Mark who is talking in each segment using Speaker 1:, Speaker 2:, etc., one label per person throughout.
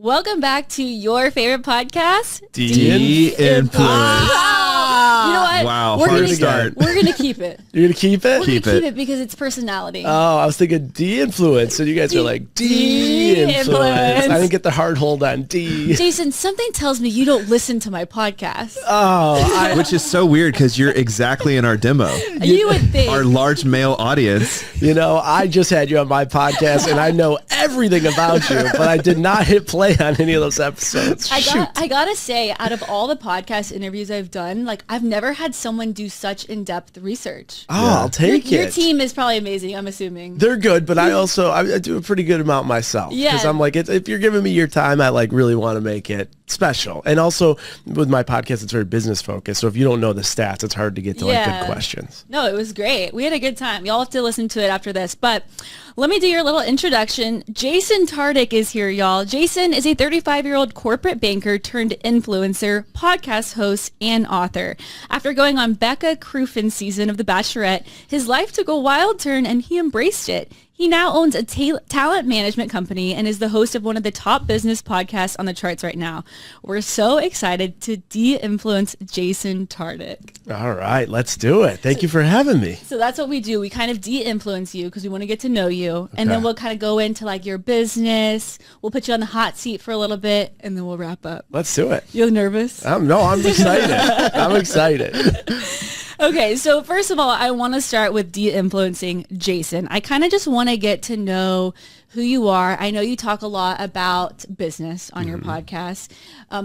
Speaker 1: Welcome back to your favorite podcast,
Speaker 2: De-Influence.
Speaker 1: You know what?
Speaker 2: Wow,
Speaker 1: we're
Speaker 2: hard
Speaker 1: gonna
Speaker 2: start.
Speaker 1: We're gonna keep it.
Speaker 3: You're gonna keep it?
Speaker 1: We're gonna keep it because it's personality.
Speaker 3: Oh, I was thinking de-influence, and you guys are like de-influence. I didn't get the hard hold on D.
Speaker 1: Jason, something tells me you don't listen to my podcast.
Speaker 2: Which is so weird because you're exactly in our demo.
Speaker 1: You would think.
Speaker 2: Our large male audience.
Speaker 3: You know, I just had you on my podcast, and I know everything about you, but I did not hit play on any of those episodes.
Speaker 1: I gotta say, out of all the podcast interviews I've done, like I've never had someone do such in-depth research.
Speaker 3: Oh, yeah. I'll take it.
Speaker 1: Your team is probably amazing, I'm assuming.
Speaker 3: They're good, but I do a pretty good amount myself.
Speaker 1: Yeah.
Speaker 3: Because I'm like, if you're giving me your time, I like really want to make it special. And also with my podcast, it's very business focused. So if you don't know the stats, it's hard to get to like good questions.
Speaker 1: No, it was great. We had a good time. Y'all have to listen to it after this. But let me do your little introduction. Jason Tartick is here, y'all. Jason is a 35-year-old corporate banker turned influencer, podcast host, and author. After going on Becca Cruffin's season of The Bachelorette, his life took a wild turn and he embraced it. He now owns a talent management company and is the host of one of the top business podcasts on the charts right now. We're so excited to de-influence Jason Tartick.
Speaker 3: All right, let's do it. Thank you for having me.
Speaker 1: So that's what we do. We kind of de-influence you because we want to get to know you. Okay. And then we'll kind of go into like your business. We'll put you on the hot seat for a little bit and then we'll wrap up.
Speaker 3: Let's do it.
Speaker 1: You nervous?
Speaker 3: No, I'm excited. I'm excited.
Speaker 1: Okay, so first of all, I want to start with de-influencing Jason. I kind of just want to get to know who you are. I know you talk a lot about business on your podcast.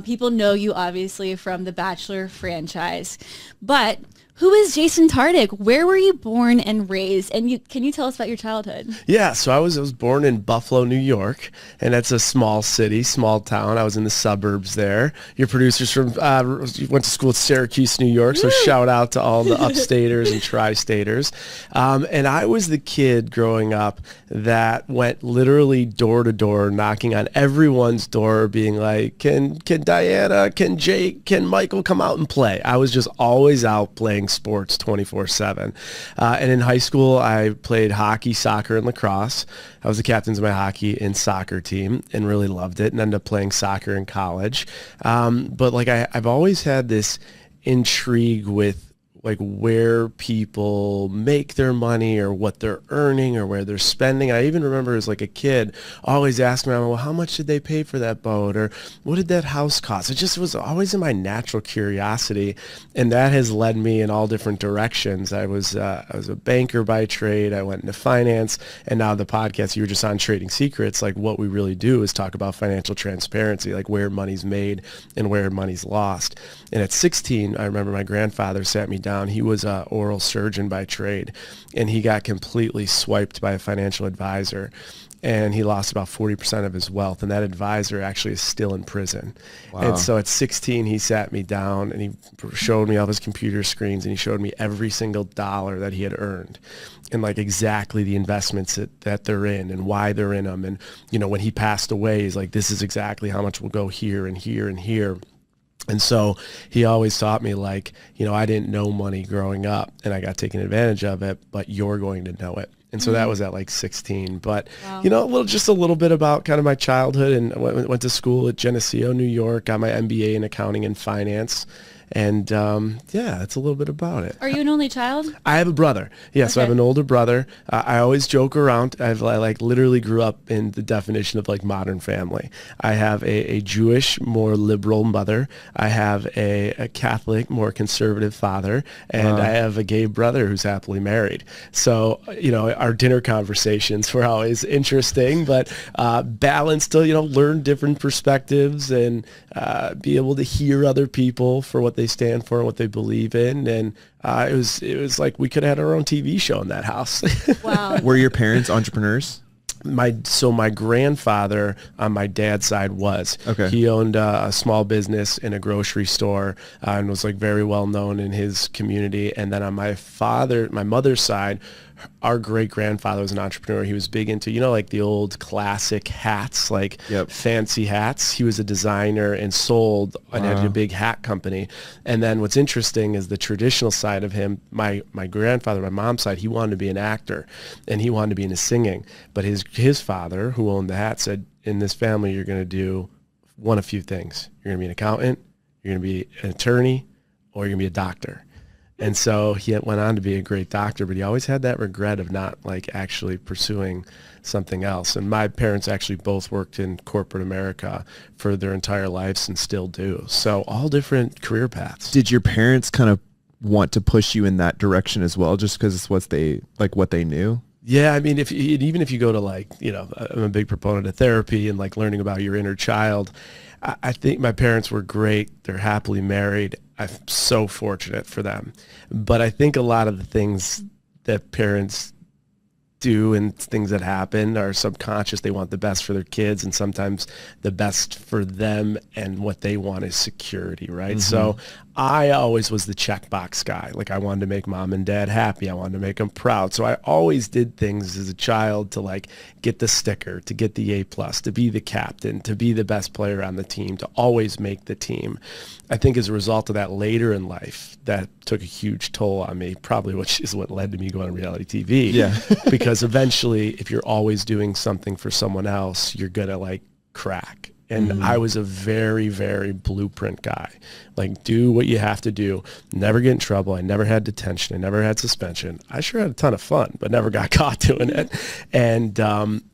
Speaker 1: People know you obviously from the Bachelor franchise, but who is Jason Tartick? Where were you born and raised? And can you tell us about your childhood?
Speaker 3: Yeah, so I was born in Buffalo, New York, and that's a small city, small town. I was in the suburbs there. Your producer's from, went to school at Syracuse, New York, so shout out to all the upstaters and tri-staters. And I was the kid growing up that went literally door to door, knocking on everyone's door, being like, can Diana, can Jake, can Michael come out and play? I was just always out playing sports 24/7. And in high school, I played hockey, soccer, and lacrosse. I was the captain of my hockey and soccer team and really loved it and ended up playing soccer in college. But like I've always had this intrigue with like where people make their money or what they're earning or where they're spending. I even remember as like a kid always asking me, well, how much did they pay for that boat? Or what did that house cost? It just was always in my natural curiosity. And that has led me in all different directions. I was a banker by trade. I went into finance. And now the podcast, you were just on Trading Secrets. Like what we really do is talk about financial transparency, like where money's made and where money's lost. And at 16, I remember my grandfather sat me down. He was an oral surgeon by trade, and he got completely swiped by a financial advisor, and he lost about 40% of his wealth, and that advisor actually is still in prison. Wow. And so at 16, he sat me down, and he showed me all his computer screens, and he showed me every single dollar that he had earned and like exactly the investments that they're in and why they're in them. And, you know, when he passed away, he's like, this is exactly how much will go here and here and here. And so he always taught me, like, you know, I didn't know money growing up and I got taken advantage of it, but you're going to know it. And so that was at like 16. But, you know, just a little bit about kind of my childhood. And went to school at Geneseo, New York, got my MBA in accounting and finance. And yeah, that's a little bit about it.
Speaker 1: Are you an only child?
Speaker 3: I have a brother. Yeah,
Speaker 1: Okay.
Speaker 3: So I have an older brother. I always joke around. I like literally grew up in the definition of like modern family. I have a Jewish, more liberal mother. I have a Catholic, more conservative father. And I have a gay brother who's happily married. So, you know, our dinner conversations were always interesting, but balanced to, you know, learn different perspectives and be able to hear other people for what they stand for and what they believe in. And it was like we could have had our own TV show in that house.
Speaker 1: Wow.
Speaker 2: Were your parents entrepreneurs?
Speaker 3: My grandfather on my dad's side was.
Speaker 2: Okay.
Speaker 3: He owned a small business in a grocery store and was like very well known in his community. And then on my mother's side, our great grandfather was an entrepreneur. He was big into, you know, like the old classic hats, like fancy hats. He was a designer and sold and had a big hat company. And then what's interesting is the traditional side of him, my grandfather, my mom's side, he wanted to be an actor and he wanted to be into singing. But his father, who owned the hat, said, in this family, you're going to do one of few things. You're going to be an accountant, you're going to be an attorney, or you're going to be a doctor. And so he went on to be a great doctor, but he always had that regret of not like actually pursuing something else. And my parents actually both worked in corporate America for their entire lives and still do. So all different career paths.
Speaker 2: Did your parents kind of want to push you in that direction as well, just because it's what they knew?
Speaker 3: Yeah, I mean, even if you go to like, you know, I'm a big proponent of therapy and like learning about your inner child. I think my parents were great. They're happily married. I'm so fortunate for them. But I think a lot of the things that parents do and things that happen are subconscious. They want the best for their kids, and sometimes the best for them and what they want is security, right? Mm-hmm. So I always was the checkbox guy. Like I wanted to make mom and dad happy. I wanted to make them proud. So I always did things as a child to like get the sticker, to get the A+, to be the captain, to be the best player on the team, to always make the team. I think as a result of that later in life, that took a huge toll on me, probably which is what led to me going on reality TV.
Speaker 2: Yeah.
Speaker 3: Because eventually, if you're always doing something for someone else, you're going to like crack. And I was a very, very blueprint guy. Like, do what you have to do. Never get in trouble. I never had detention. I never had suspension. I sure had a ton of fun, but never got caught doing it. And,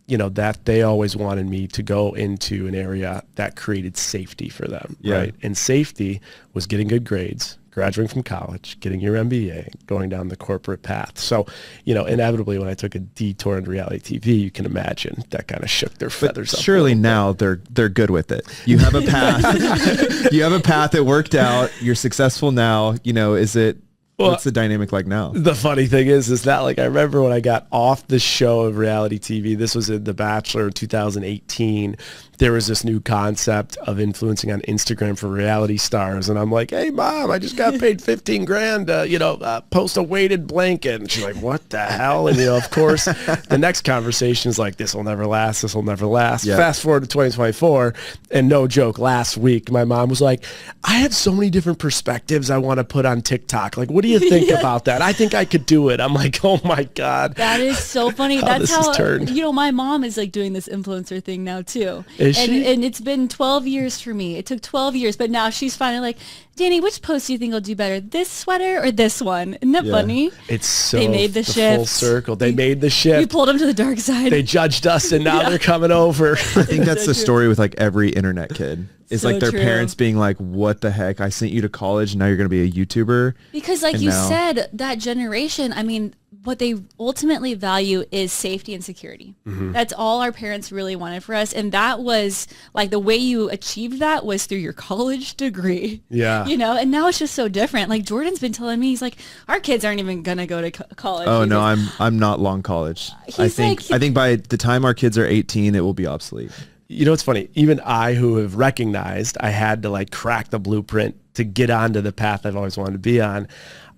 Speaker 3: you know, that they always wanted me to go into an area that created safety for them, right? And safety was getting good grades, graduating from college, getting your MBA, going down the corporate path. So, you know, inevitably when I took a detour into reality TV, you can imagine that kind of shook their feathers up.
Speaker 2: Surely now they're good with it. You have a path. You have a path that worked out. You're successful now. You know, what's the dynamic like now?
Speaker 3: The funny thing is that like I remember when I got off the show of reality TV, this was in The Bachelor in 2018. There was this new concept of influencing on Instagram for reality stars. And I'm like, hey, Mom, I just got paid 15 grand to, post a weighted blanket. And she's like, what the hell? And, of course, the next conversation is like, this will never last. This will never last. Yep. Fast forward to 2024. And no joke, last week, my mom was like, I have so many different perspectives I want to put on TikTok. Like, what do you think about that? I think I could do it. I'm like, oh, my God.
Speaker 1: That is so funny. That's how, my mom is like doing this influencer thing now, too. And it's been 12 years for me. It took 12 years, but now she's finally like, Danny, which post do you think will do better? This sweater or this one? Isn't that funny?
Speaker 3: It's so
Speaker 1: they made the shift.
Speaker 3: Full circle. They made the shift.
Speaker 1: You pulled them to the dark side.
Speaker 3: They judged us, and now they're coming over.
Speaker 2: I think that's the story with like every internet kid. It's so like their parents being like, what the heck? I sent you to college, and now you're going to be a YouTuber.
Speaker 1: Because like you said, that generation, I mean, what they ultimately value is safety and security. Mm-hmm. That's all our parents really wanted for us. And that was like the way you achieved that was through your college degree.
Speaker 3: Yeah.
Speaker 1: And now it's just so different. Like Jordan's been telling me, he's like, our kids aren't even going to go to college.
Speaker 2: Oh, no, I'm not long college. I think by the time our kids are 18, it will be obsolete.
Speaker 3: You know, it's funny. Even I, who have recognized I had to like crack the blueprint to get onto the path I've always wanted to be on,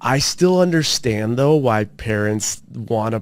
Speaker 3: I still understand though why parents want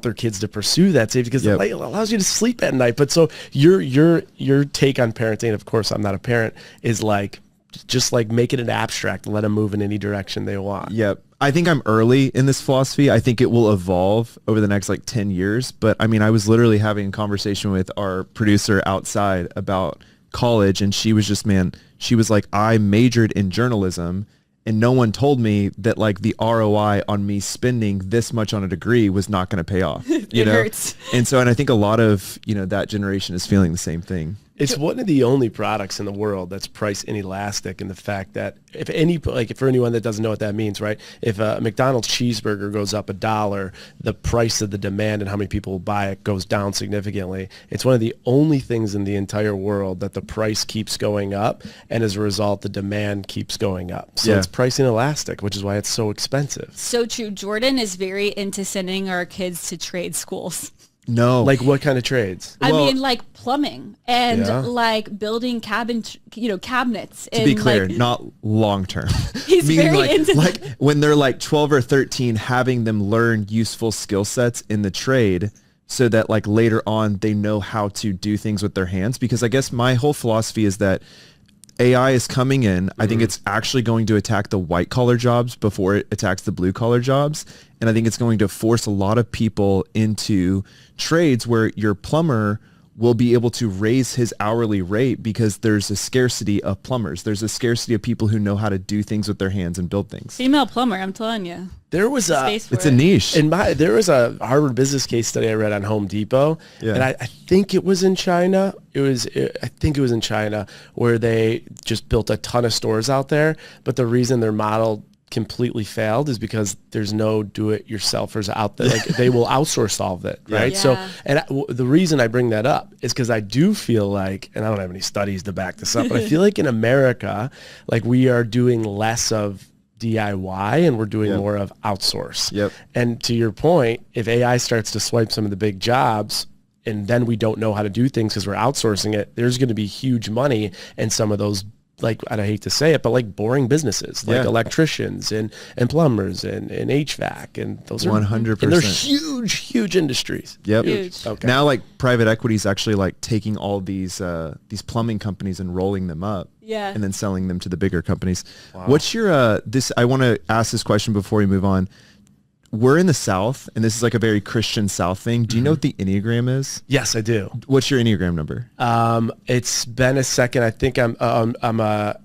Speaker 3: their kids to pursue that safety, because it allows you to sleep at night. But so your take on parenting, and of course I'm not a parent, is like just like make it an abstract and let them move in any direction they want.
Speaker 2: Yep. I think I'm early in this philosophy. I think it will evolve over the next like 10 years. But I mean, I was literally having a conversation with our producer outside about college, and she was like, I majored in journalism, and no one told me that like the ROI on me spending this much on a degree was not going to pay off. It
Speaker 1: hurts.
Speaker 2: And I think a lot of, that generation is feeling the same thing.
Speaker 3: It's one of the only products in the world that's price inelastic, in the fact that for anyone that doesn't know what that means, right? If a McDonald's cheeseburger goes up $1, the price of the demand and how many people will buy it goes down significantly. It's one of the only things in the entire world that the price keeps going up, and as a result, the demand keeps going up. So it's price inelastic, which is why it's so expensive.
Speaker 1: So true. Jordan is very into sending our kids to trade schools.
Speaker 2: No.
Speaker 3: Like what kind of trades?
Speaker 1: I mean, like plumbing and like building cabinets.
Speaker 2: To be clear, not long term.
Speaker 1: He's very into
Speaker 2: like when they're like 12 or 13, having them learn useful skill sets in the trade so that like later on they know how to do things with their hands. Because I guess my whole philosophy is that AI is coming in. I think it's actually going to attack the white collar jobs before it attacks the blue collar jobs. And I think it's going to force a lot of people into trades where your plumber will be able to raise his hourly rate because there's a scarcity of plumbers. There's a scarcity of people who know how to do things with their hands and build things.
Speaker 1: Female plumber, I'm telling you.
Speaker 3: There was
Speaker 2: It's a niche.
Speaker 3: there was a Harvard business case study I read on Home Depot, and I think it was in China. I think it was in China where they just built a ton of stores out there, but the reason their model completely failed is because there's no do-it-yourselfers out there. Like they will outsource all of it, right?
Speaker 1: Yeah.
Speaker 3: So, and the reason I bring that up is because I do feel like, and I don't have any studies to back this up, but I feel like in America, like we are doing less of DIY and we're doing more of outsource.
Speaker 2: Yep.
Speaker 3: And to your point, if AI starts to swipe some of the big jobs, and then we don't know how to do things because we're outsourcing it, there's going to be huge money in some of those, like, and I hate to say it, but like boring businesses, like electricians and plumbers and HVAC, and those are
Speaker 2: 100%.
Speaker 3: And they're huge industries.
Speaker 2: Yep.
Speaker 1: Huge.
Speaker 3: Okay.
Speaker 2: Now, like private equity is actually like taking all these plumbing companies and rolling them up.
Speaker 1: Yeah.
Speaker 2: And then selling them to the bigger companies. Wow. What's your I want to ask this question before we move on. We're in the South, and this is like a very Christian South thing. Do you know what the Enneagram is?
Speaker 3: Yes, I do.
Speaker 2: What's your Enneagram number?
Speaker 3: It's been a second. I think I'm a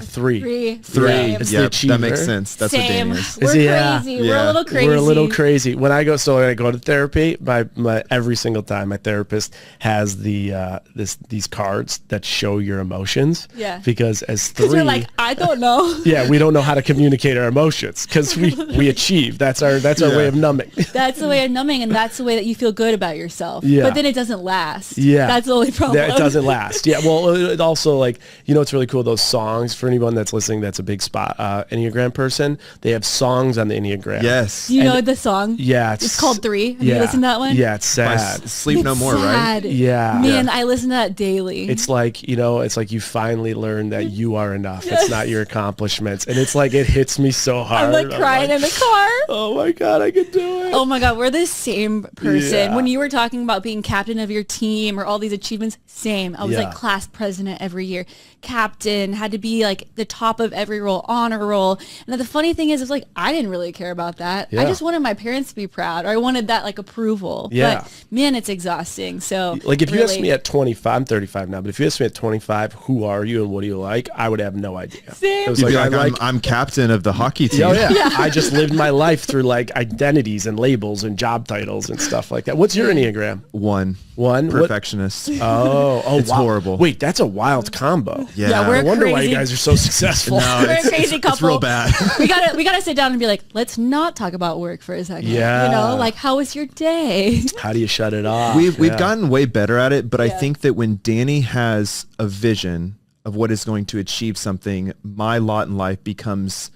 Speaker 3: 3.
Speaker 1: Same.
Speaker 3: It's the
Speaker 2: Yep,
Speaker 3: achiever.
Speaker 2: that makes sense. That's what
Speaker 1: Same.
Speaker 2: Danny is.
Speaker 1: We're
Speaker 3: Yeah.
Speaker 1: crazy. We're a little crazy.
Speaker 3: We're a little crazy. When I go to therapy, my every single time my therapist has these cards that show your emotions.
Speaker 1: Yeah.
Speaker 3: Because as 3,
Speaker 1: Because you're like, I don't know.
Speaker 3: yeah, we don't know how to communicate our emotions because we achieve. That's our way of numbing.
Speaker 1: That's the way of numbing, and that's the way that you feel good about yourself.
Speaker 3: Yeah.
Speaker 1: But then it doesn't last.
Speaker 3: Yeah.
Speaker 1: That's the only problem.
Speaker 3: It doesn't last. Yeah. Well, it also, like, it's really cool. Those songs, for anyone that's listening, that's a big Enneagram person. They have songs on the Enneagram.
Speaker 2: Yes.
Speaker 1: Do you know the song?
Speaker 3: Yeah.
Speaker 1: It's called 3. Have you listened to that one?
Speaker 3: Yeah. It's sad.
Speaker 2: Sleep No
Speaker 1: It's
Speaker 2: More, right?
Speaker 1: sad.
Speaker 3: Yeah.
Speaker 1: Man, I listen to that daily.
Speaker 3: It's like, it's like you finally learn that you are enough. It's not your accomplishments. And it's like, it hits me so hard.
Speaker 1: I'm like crying in the car.
Speaker 3: Oh my God, I could do it.
Speaker 1: Oh my God, we're the same person.
Speaker 3: Yeah.
Speaker 1: When you were talking about being captain of your team or all these achievements, same. I was
Speaker 3: Yeah.
Speaker 1: like class president every year. Captain, had to be like the top of every role, honor roll. And the funny thing is like, I didn't really care about that.
Speaker 3: Yeah.
Speaker 1: I just wanted my parents to be proud, or I wanted that like approval.
Speaker 3: Yeah.
Speaker 1: But man, it's exhausting. So
Speaker 3: Like if you asked
Speaker 1: really-
Speaker 3: me at 25, I'm 35 now, but if you asked me at 25, who are you and what do you like? I would have no idea.
Speaker 1: Same.
Speaker 3: It was
Speaker 2: You'd be
Speaker 3: I
Speaker 2: like, I'm captain of the hockey team.
Speaker 3: Oh yeah. I just lived my life through like identities and labels and job titles and stuff like that. What's your Enneagram?
Speaker 2: One.
Speaker 3: One? What-
Speaker 2: Perfectionist.
Speaker 3: Oh,
Speaker 2: It's
Speaker 3: wow.
Speaker 2: horrible.
Speaker 3: Wait, that's a wild combo.
Speaker 2: Yeah.
Speaker 1: Yeah, we're
Speaker 3: I wonder why
Speaker 1: crazy.
Speaker 3: you guys are so successful.
Speaker 2: No,
Speaker 1: We're a crazy couple.
Speaker 2: It's real bad.
Speaker 1: we gotta sit down and be like, let's not talk about work for a second.
Speaker 3: Yeah.
Speaker 1: Like, how was your day?
Speaker 3: How do you shut it off?
Speaker 2: We've
Speaker 3: Yeah.
Speaker 2: gotten way better at it, but I
Speaker 1: Yeah.
Speaker 2: think that when Danny has a vision of what is going to achieve something, my lot in life becomes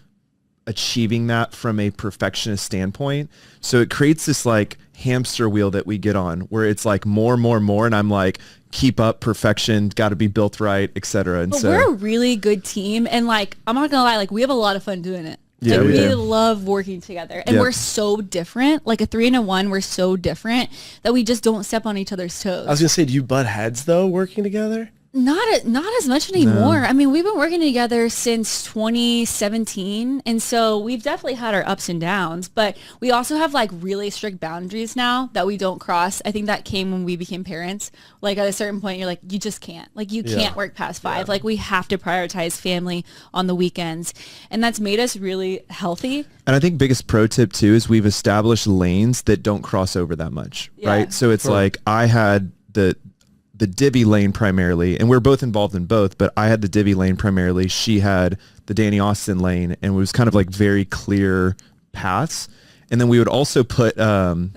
Speaker 2: achieving that from a perfectionist standpoint. So it creates this like hamster wheel that we get on where it's like more, and I'm like, keep up, perfection, got to be built right, etc. And
Speaker 1: But
Speaker 2: so
Speaker 1: we're a really good team, and like, I'm not gonna lie, like we have a lot of fun doing it.
Speaker 2: Yeah,
Speaker 1: Like,
Speaker 2: we
Speaker 1: we
Speaker 2: do.
Speaker 1: love working together, and
Speaker 2: Yep.
Speaker 1: we're so different. Like a 3 and a 1, we're so different that we just don't step on each other's toes.
Speaker 3: I was gonna say, do you butt heads though, working together?
Speaker 1: Not as much anymore. I mean, we've been working together since 2017, and so we've definitely had our ups and downs, but we also have like really strict boundaries now that we don't cross. I think that came when we became parents. Like at a certain point, you're like, you just can't. Like you can't work past 5. Like we have to prioritize family on the weekends, and that's made us really healthy.
Speaker 2: And I think biggest pro tip too is we've established lanes that don't cross over that much,
Speaker 1: Yeah.
Speaker 2: right? So it's like I had the divvy lane primarily, and we're both involved in both, but I had the divvy lane primarily. She had the Danny Austin lane, and it was kind of like very clear paths. And then we would also put
Speaker 1: A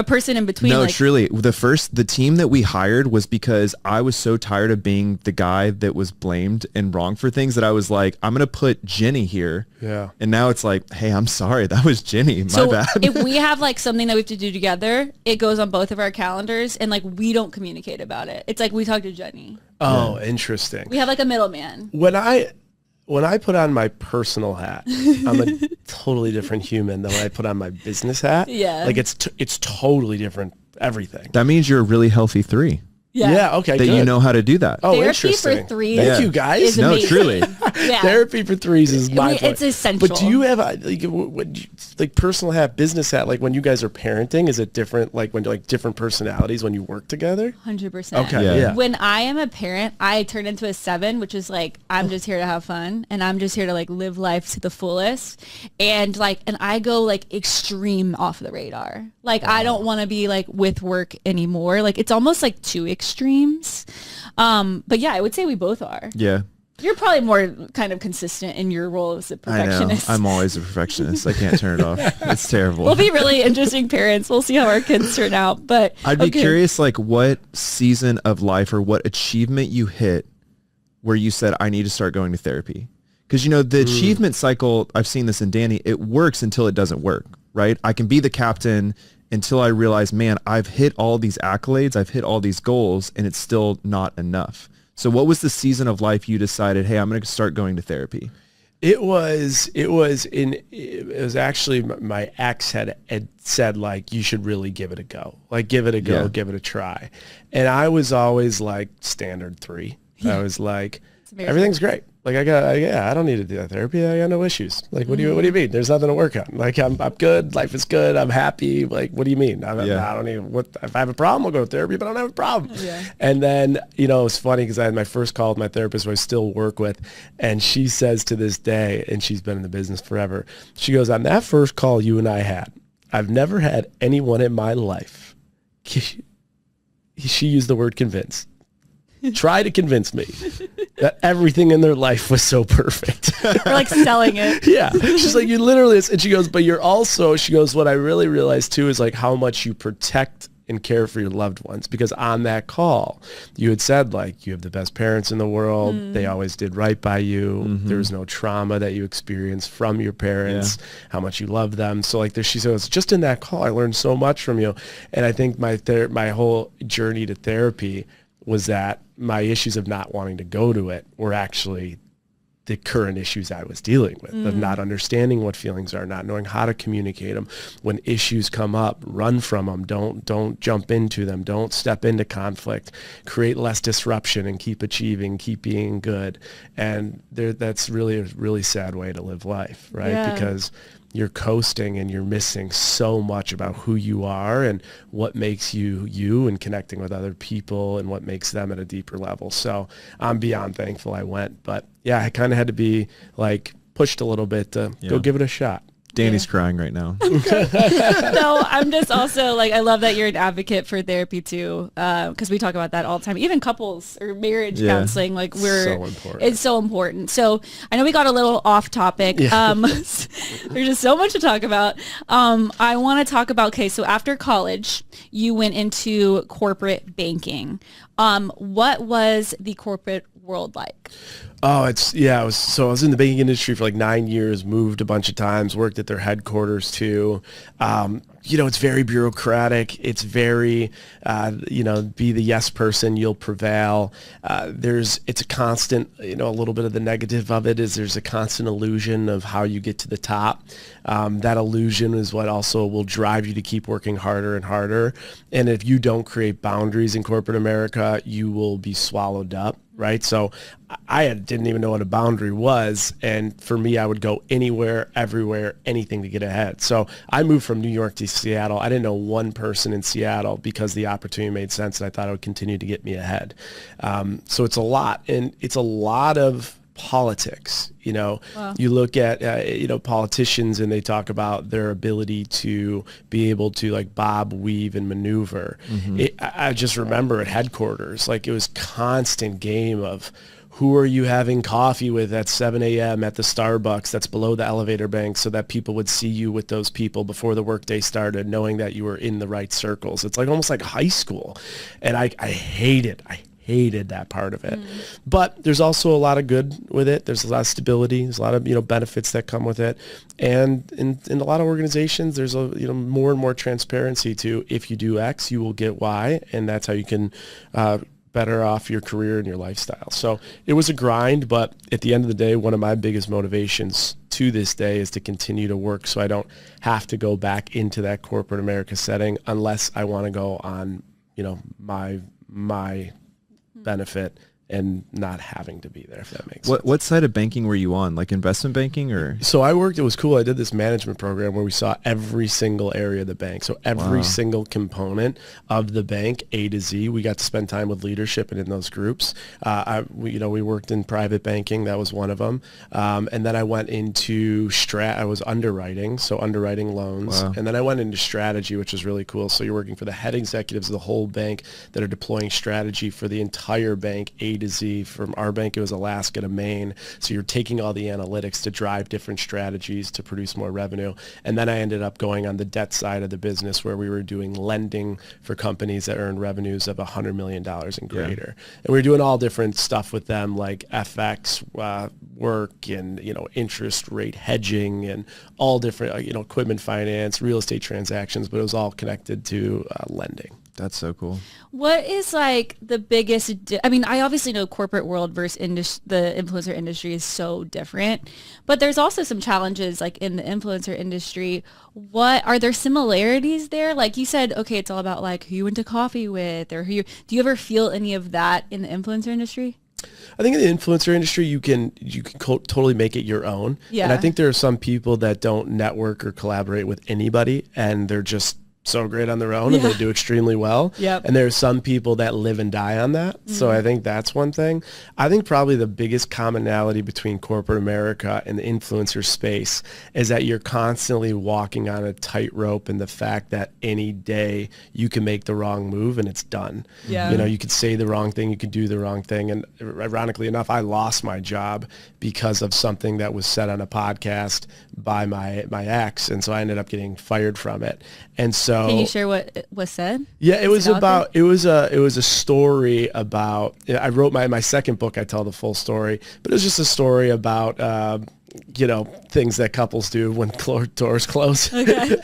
Speaker 1: person in between.
Speaker 2: no,
Speaker 1: like,
Speaker 2: truly, the team that we hired was because I was so tired of being the guy that was blamed and wrong for things that I was like, I'm going to put Jenny here.
Speaker 3: Yeah.
Speaker 2: And now it's like, hey, I'm sorry. That was Jenny. My
Speaker 1: So
Speaker 2: bad.
Speaker 1: if we have like something that we have to do together, it goes on both of our calendars, and like we don't communicate about it. It's like we talk to Jenny.
Speaker 3: Oh, interesting.
Speaker 1: We have like a middleman.
Speaker 3: When I put on my personal hat, I'm a totally different human than when I put on my business hat.
Speaker 1: Yeah.
Speaker 3: Like it's totally different everything.
Speaker 2: That means you're a really healthy 3.
Speaker 3: Yeah. Okay.
Speaker 2: that
Speaker 3: good.
Speaker 2: you know how to do that.
Speaker 3: Oh,
Speaker 1: Therapy
Speaker 3: interesting.
Speaker 1: for threes
Speaker 3: Thank you guys.
Speaker 1: is
Speaker 2: No,
Speaker 1: amazing.
Speaker 2: truly.
Speaker 1: Yeah.
Speaker 3: Therapy for threes is my point.
Speaker 1: It's essential.
Speaker 3: But do you have like personal hat, business hat? Like when you guys are parenting, is it different? Like when like different personalities when you work together?
Speaker 1: 100%.
Speaker 3: Okay.
Speaker 2: Yeah.
Speaker 3: Yeah.
Speaker 1: When I am a parent, I turn into a 7, which is like, I'm just here to have fun and I'm just here to like live life to the fullest. And I go like extreme off the radar. Like I don't want to be like with work anymore. Like it's almost like 2 extremes. But yeah, I would say we both are.
Speaker 2: Yeah.
Speaker 1: You're probably more kind of consistent in your role as a
Speaker 2: I know.
Speaker 1: perfectionist.
Speaker 2: I'm always a perfectionist. I can't turn it off. It's terrible.
Speaker 1: We'll be really interesting parents. We'll see how our kids turn out. But
Speaker 2: I'd be curious, like what season of life or what achievement you hit where you said, I need to start going to therapy. Because, you know, the achievement cycle, I've seen this in Danny, it works until it doesn't work, right? I can be the captain until I realize, man, I've hit all these accolades, I've hit all these goals, and it's still not enough. So what was the season of life you decided, hey, I'm going to start going to therapy?
Speaker 3: It was actually my ex had said like, you should really give it a go. Like give it a go, give it a try. And I was always like standard 3. I was like, everything's great. Like I don't need to do that therapy. I got no issues. Like, what do you mean? There's nothing to work on. Like I'm good. Life is good. I'm happy. Like, what do you mean? I don't even, if I have a problem, I'll go to therapy, but I don't have a problem. Yeah. And then, you know, it's funny because I had my first call with my therapist who I still work with. And she says to this day, and she's been in the business forever. She goes, on that first call you and I had, I've never had anyone in my life. She used the word convince. Try to convince me that everything in their life was so perfect.
Speaker 1: We're like selling it.
Speaker 3: Yeah. She's like, you literally, and she goes, but you're also, she goes, what I really realized too is like how much you protect and care for your loved ones. Because on that call, you had said like, you have the best parents in the world. They always did right by you. There was no trauma that you experienced from your parents, how much you love them. So like she says, just in that call, I learned so much from you. And I think my whole journey to therapy was that my issues of not wanting to go to it were actually the current issues I was dealing with, of not understanding what feelings are, not knowing how to communicate them. When issues come up, run from them. Don't jump into them. Don't step into conflict. Create less disruption and keep achieving, keep being good. And that's really a really sad way to live life, right?
Speaker 1: Yeah.
Speaker 3: Because you're coasting and you're missing so much about who you are and what makes you you and connecting with other people and what makes them at a deeper level. So I'm beyond thankful I went. But yeah, I kind of had to be like pushed a little bit to go give it a shot.
Speaker 2: Danny's crying right now.
Speaker 1: No, I'm just also like, I love that you're an advocate for therapy too, because we talk about that all the time. Even couples or marriage counseling, like
Speaker 3: so important.
Speaker 1: It's so important. So I know we got a little off topic. There's just so much to talk about. I want to talk about, okay, so after college, you went into corporate banking. What was the corporate world like?
Speaker 3: Oh, I was in the banking industry for like 9 years, moved a bunch of times, worked at their headquarters too. It's very bureaucratic. It's very, be the yes person, you'll prevail. It's a constant, a little bit of the negative of it is there's a constant illusion of how you get to the top. That illusion is what also will drive you to keep working harder and harder. And if you don't create boundaries in corporate America, you will be swallowed up. Right. So I didn't even know what a boundary was. And for me, I would go anywhere, everywhere, anything to get ahead. So I moved from New York to Seattle. I didn't know one person in Seattle because the opportunity made sense and I thought it would continue to get me ahead. So it's a lot, and it's a lot of politics. Wow. You look at politicians and they talk about their ability to be able to like bob, weave, and maneuver. I just remember at headquarters, like it was constant game of who are you having coffee with at 7 a.m. at the Starbucks that's below the elevator bank so that people would see you with those people before the workday started, knowing that you were in the right circles. It's like almost like high school. And I hate it. I hated that part of it. But there's also a lot of good with it. There's a lot of stability. There's a lot of benefits that come with it. And in a lot of organizations, there's more and more transparency to, if you do X, you will get Y, and that's how you can better off your career and your lifestyle. So it was a grind, but at the end of the day, one of my biggest motivations to this day is to continue to work so I don't have to go back into that corporate America setting unless I want to go on my my benefit and not having to be there, if that makes sense.
Speaker 2: What side of banking were you on? Like investment banking or?
Speaker 3: So it was cool. I did this management program where we saw every single area of the bank. So every single component of the bank, A to Z, we got to spend time with leadership and in those groups. We worked in private banking. That was one of them. And then I went into I was underwriting, so underwriting loans.
Speaker 2: Wow.
Speaker 3: And then I went into strategy, which was really cool. So you're working for the head executives of the whole bank that are deploying strategy for the entire bank, A to Z. From our bank, it was Alaska to Maine. So you're taking all the analytics to drive different strategies to produce more revenue. And then I ended up going on the debt side of the business where we were doing lending for companies that earn revenues of $100 million and greater. Yeah. And we were doing all different stuff with them, like FX work and, interest rate hedging and all different, equipment finance, real estate transactions, but it was all connected to lending.
Speaker 2: That's so cool.
Speaker 1: What is like the biggest, I obviously know corporate world versus the influencer industry is so different, but there's also some challenges like in the influencer industry. What are there similarities there? Like you said, okay, it's all about like who you went to coffee with or do you ever feel any of that in the influencer industry?
Speaker 3: I think in the influencer industry, you can totally make it your own. Yeah. And I think there are some people that don't network or collaborate with anybody and they're just so great on their own and they do extremely well.
Speaker 1: Yep.
Speaker 3: And there's some people that live and die on that. Mm-hmm. So I think that's one thing. I think probably the biggest commonality between corporate America and the influencer space is that you're constantly walking on a tightrope and the fact that any day you can make the wrong move and it's done.
Speaker 1: Yeah.
Speaker 3: You could say the wrong thing, you could do the wrong thing. And ironically enough, I lost my job because of something that was said on a podcast by my ex. And so I ended up getting fired from it. And so
Speaker 1: can you share what was said?
Speaker 3: Yeah, it was a story about, I wrote my second book, I tell the full story, but it was just a story about, things that couples do when doors close.
Speaker 1: Okay.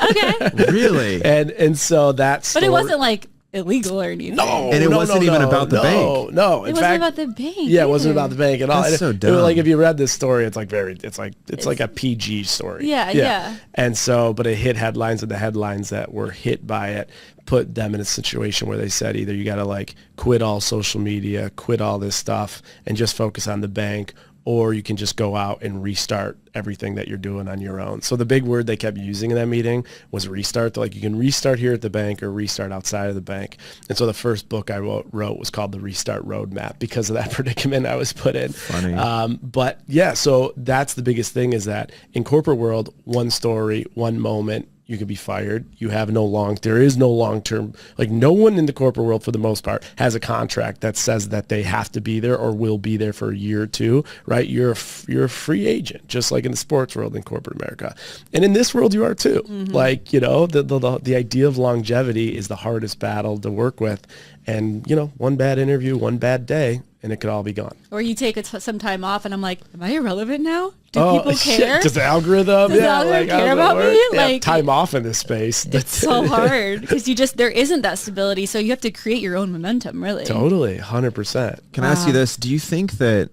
Speaker 2: Really?
Speaker 3: And so that's,
Speaker 1: but it wasn't like illegal or anything.
Speaker 3: No,
Speaker 2: and it wasn't even about the bank.
Speaker 3: No,
Speaker 1: it wasn't about the bank.
Speaker 3: Yeah, it wasn't about the bank at all.
Speaker 2: That's so dumb.
Speaker 3: Like if you read this story, it's like a PG story.
Speaker 1: Yeah.
Speaker 3: And so, but it hit headlines, and the headlines that were hit by it put them in a situation where they said either you got to like quit all social media, quit all this stuff, and just focus on the bank, or you can just go out and restart everything that you're doing on your own. So the big word they kept using in that meeting was restart. They're like, you can restart here at the bank or restart outside of the bank. And so the first book I wrote was called The Restart Roadmap because of that predicament I was put in.
Speaker 2: Funny.
Speaker 3: But yeah, so that's the biggest thing is that in corporate world, one story, one moment, you can be fired. There is no long-term, like no one in the corporate world for the most part has a contract that says that they have to be there or will be there for a year or two, right? You're a free agent, just like in the sports world in corporate America. And in this world you are too. Mm-hmm. Like, the idea of longevity is the hardest battle to work with. And, one bad interview, one bad day, and it could all be gone.
Speaker 1: Or you take some time off and I'm like, am I irrelevant now? Do people care?
Speaker 3: Does the algorithm?
Speaker 1: Does the algorithm care about me?
Speaker 3: Yeah, like time off in this space.
Speaker 1: It's so hard because there isn't that stability. So you have to create your own momentum, really.
Speaker 3: Totally. 100%.
Speaker 2: Can I ask you this? Do you think that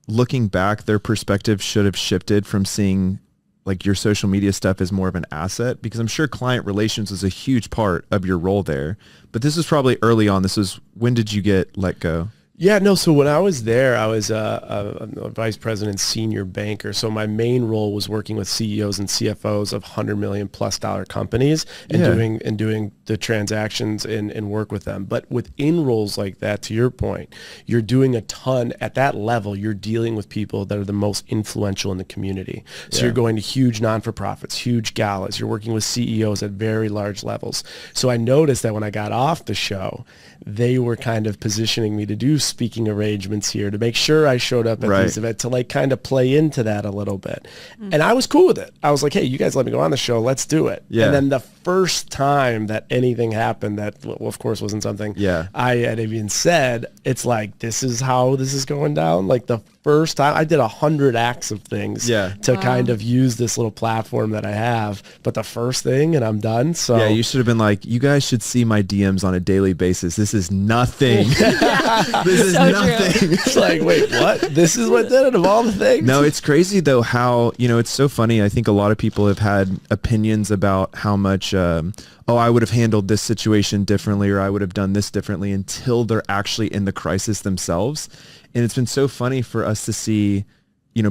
Speaker 2: looking back, their perspective should have shifted from seeing like your social media stuff as more of an asset? Because I'm sure client relations is a huge part of your role there, but this was probably early on. When did you get let go?
Speaker 3: Yeah, no. So when I was there, I was a vice president, senior banker. So my main role was working with CEOs and CFOs of $100 million plus companies and doing the transactions and work with them. But within roles like that, to your point, you're doing a ton at that level. You're dealing with people that are the most influential in the community. So you're going to huge non-for-profits, huge galas. You're working with CEOs at very large levels. So I noticed that when I got off the show, they were kind of positioning me to do speaking arrangements here to make sure I showed up at these events to like kind of play into that a little bit. Mm-hmm. And I was cool with it. I was like, hey, you guys let me go on the show. Let's do it. Yeah. And then the first time that anything happened that, well, of course, wasn't something I had even said, it's like, this is how this is going down. Like the first time. I did 100 acts of things to kind of use this little platform that I have, but the first thing and I'm done. So
Speaker 2: yeah, you should have been like, you guys should see my DMs on a daily basis. This is nothing. This is
Speaker 1: So
Speaker 2: nothing.
Speaker 3: it's like, wait, what? This is what did it of all the things?
Speaker 2: No, it's crazy though how, it's so funny. I think a lot of people have had opinions about how much, I would have handled this situation differently, or I would have done this differently, until they're actually in the crisis themselves. And it's been so funny for us to see,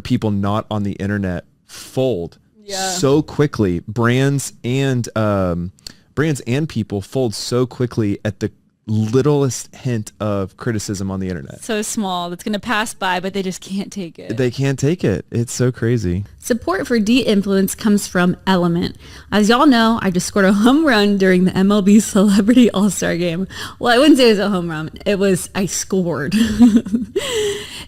Speaker 2: people not on the internet fold so quickly. Brands and people fold so quickly at the littlest hint of criticism on the internet.
Speaker 1: So small that's going to pass by, but they just can't take it.
Speaker 2: They can't take it. It's so crazy.
Speaker 1: Support for de-influence comes from Element. As y'all know, I just scored a home run during the MLB Celebrity All-Star Game. Well, I wouldn't say it was a home run. I scored.